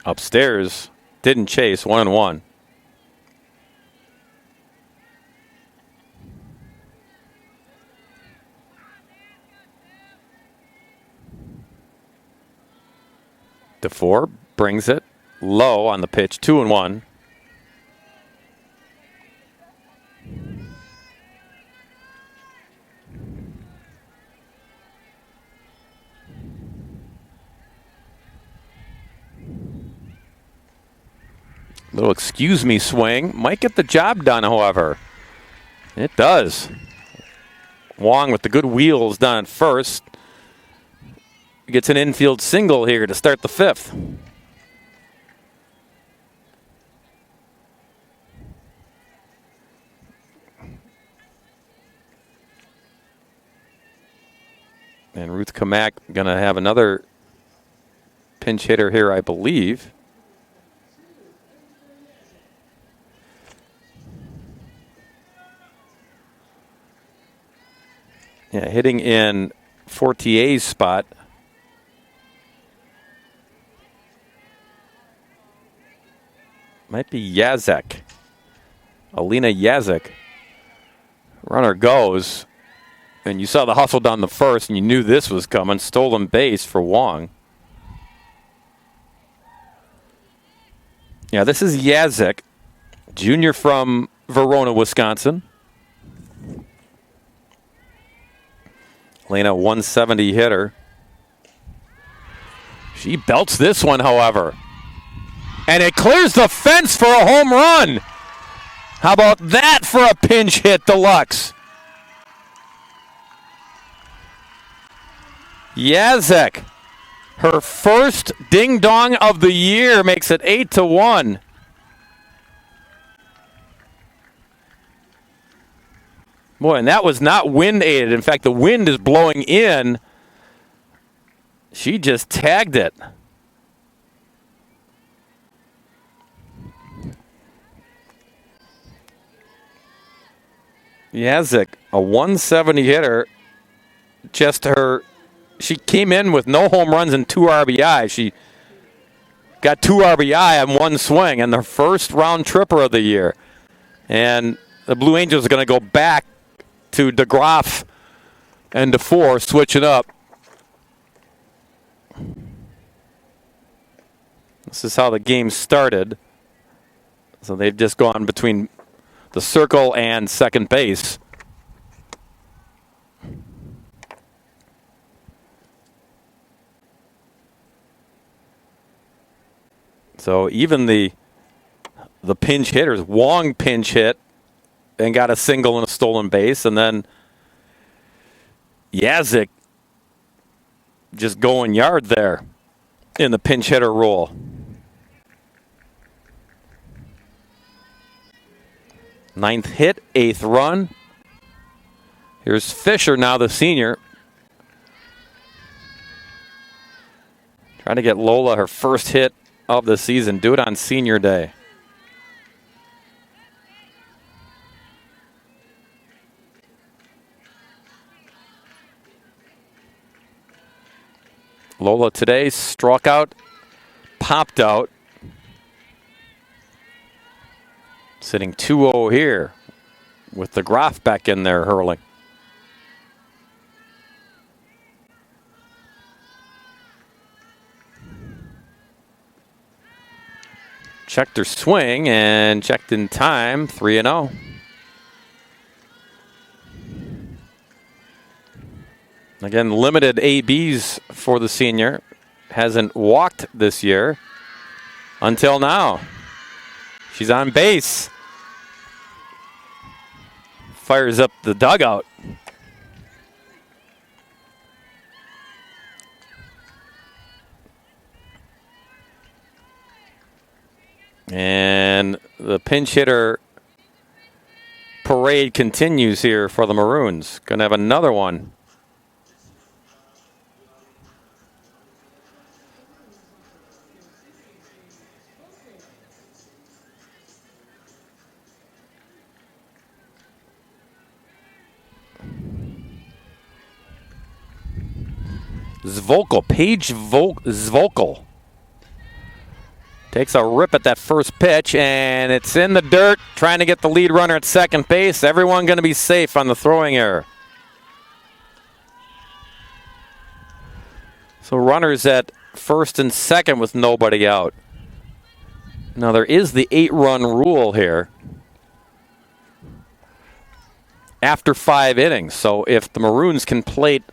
Upstairs, didn't chase, 1-1. DeFore brings it low on the pitch, 2-1. Little excuse me swing. Might get the job done, however. It does. Wong with the good wheels done at first. Gets an infield single here to start the 5th. And Ruth Kamak going to have another pinch hitter here, I believe. Yeah, hitting in Fortier's spot. Might be Yazek. Alina Yazek. Runner goes. And you saw the hustle down the first, and you knew this was coming. Stolen base for Wong. Yeah, this is Yazek, junior from Verona, Wisconsin. Lena, 170 hitter. She belts this one, however. And it clears the fence for a home run. How about that for a pinch hit deluxe? Yazek, her first ding-dong of the year, makes it 8-1. Boy, and that was not wind-aided. In fact, the wind is blowing in. She just tagged it. Yazek, a 170 hitter. She came in with no home runs and 2 RBI. She got 2 RBI on one swing and the first round tripper of the year. And the Blue Angels are going to go back to DeGraff and DeFore, switching up. This is how the game started. So they've just gone between the circle and second base. So even the pinch hitters, Wong pinch hit and got a single and a stolen base, and then Yazek just going yard there in the pinch hitter role. Ninth hit, 8th run. Here's Fisher now, the senior. Trying to get Lola her first hit of the season. Do it on senior day. Lola today struck out, popped out. Sitting 2-0 here with the Groff back in there hurling. Checked her swing and checked in time, 3-0. Again, limited ABs for the senior. Hasn't walked this year until now. She's on base. Fires up the dugout. And the pinch hitter parade continues here for the Maroons. Going to have another one. Paige Folkl takes a rip at that first pitch, and it's in the dirt, trying to get the lead runner at second base. Everyone going to be safe on the throwing error. So runners at first and second with nobody out. Now there is the 8-run rule here after 5 innings. So if the Maroons can plate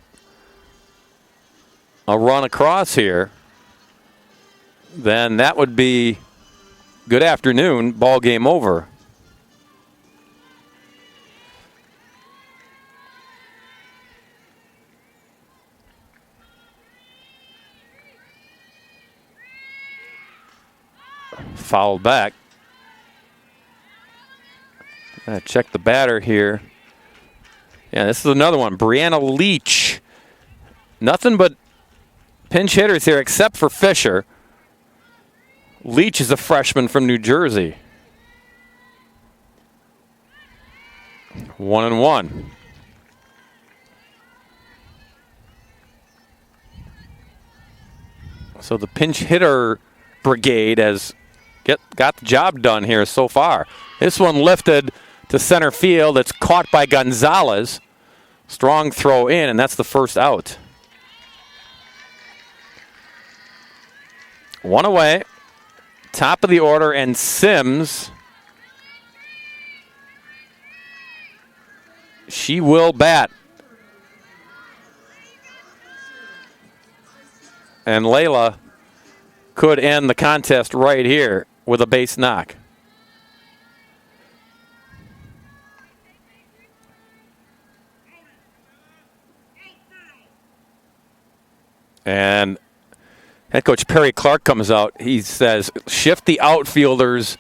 a run across here, then that would be good afternoon, ball game over. Fouled back. Check the batter here. Yeah, this is another one. Brianna Leach, Nothing but pinch hitters here except for Fisher. Leach is a freshman from New Jersey. 1-1. So the pinch hitter brigade has got the job done here so far. This one lifted to center field. It's caught by Gonzalez. Strong throw in, and that's the first out. One away. Top of the order, and Sims. She will bat. And Layla could end the contest right here with a base knock. And head coach Perry Clark comes out. He says, shift the outfielders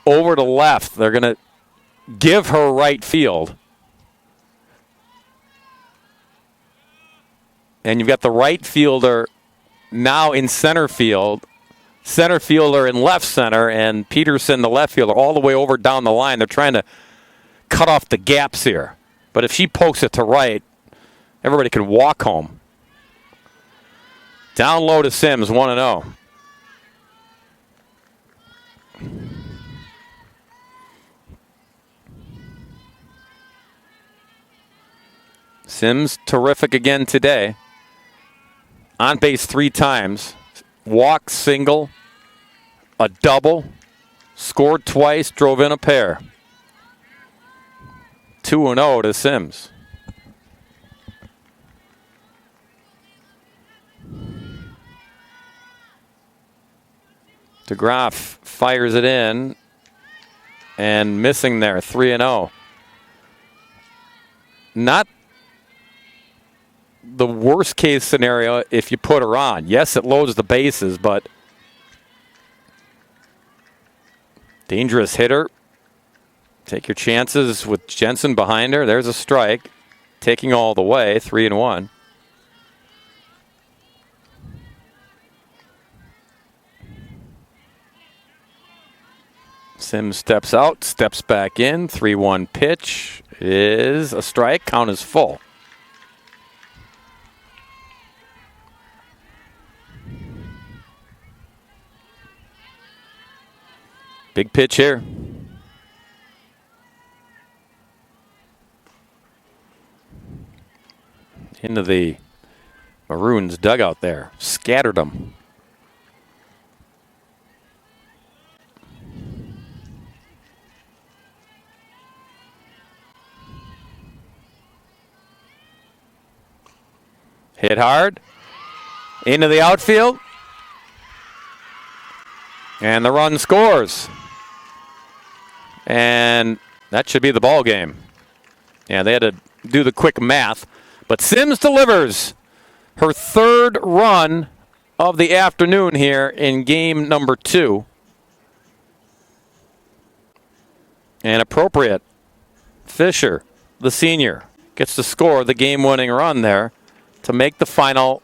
over to left. They're going to give her right field. And you've got the right fielder now in center field, center fielder in left center, and Peterson, the left fielder, all the way over down the line. They're trying to cut off the gaps here. But if she pokes it to right, everybody can walk home. Down low to Sims, 1-0. Sims terrific again today. On base 3 times. Walk, single, a double, scored twice, drove in a pair. 2-0 to Sims. DeGraff fires it in and missing there, 3-0. Not the worst case scenario if you put her on. Yes, it loads the bases, but dangerous hitter. Take your chances with Jensen behind her. There's a strike. Taking all the way, 3-1. Sims steps out, steps back in. 3-1 pitch is a strike. Count is full. Big pitch here. Into the Maroons dugout there. Scattered them. Hit hard. Into the outfield. And the run scores. And that should be the ball game. Yeah, they had to do the quick math. But Sims delivers her third run of the afternoon here in game number 2. And appropriate. Fisher, the senior, gets to score the game-winning run there to make the final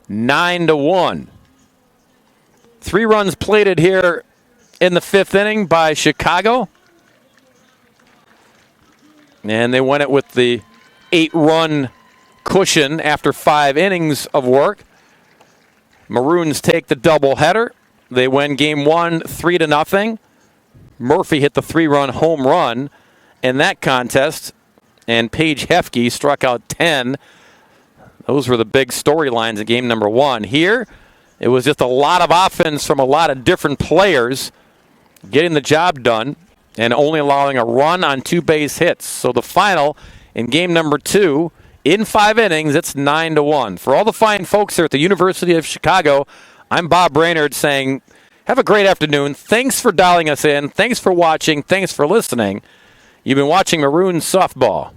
9-1. 3 runs plated here in the 5th inning by Chicago. And they won it with the 8-run cushion after 5 innings of work. Maroons take the doubleheader. They win game 1, 3-0. Murphy hit the 3-run home run in that contest. And Paige Hefke struck out 10. Those were the big storylines in game number 1. Here, it was just a lot of offense from a lot of different players getting the job done and only allowing a run on 2 base hits. So the final in game number 2, in 5 innings, it's 9-1. For all the fine folks here at the University of Chicago, I'm Bob Brainerd saying, have a great afternoon. Thanks for dialing us in. Thanks for watching. Thanks for listening. You've been watching Maroons Softball.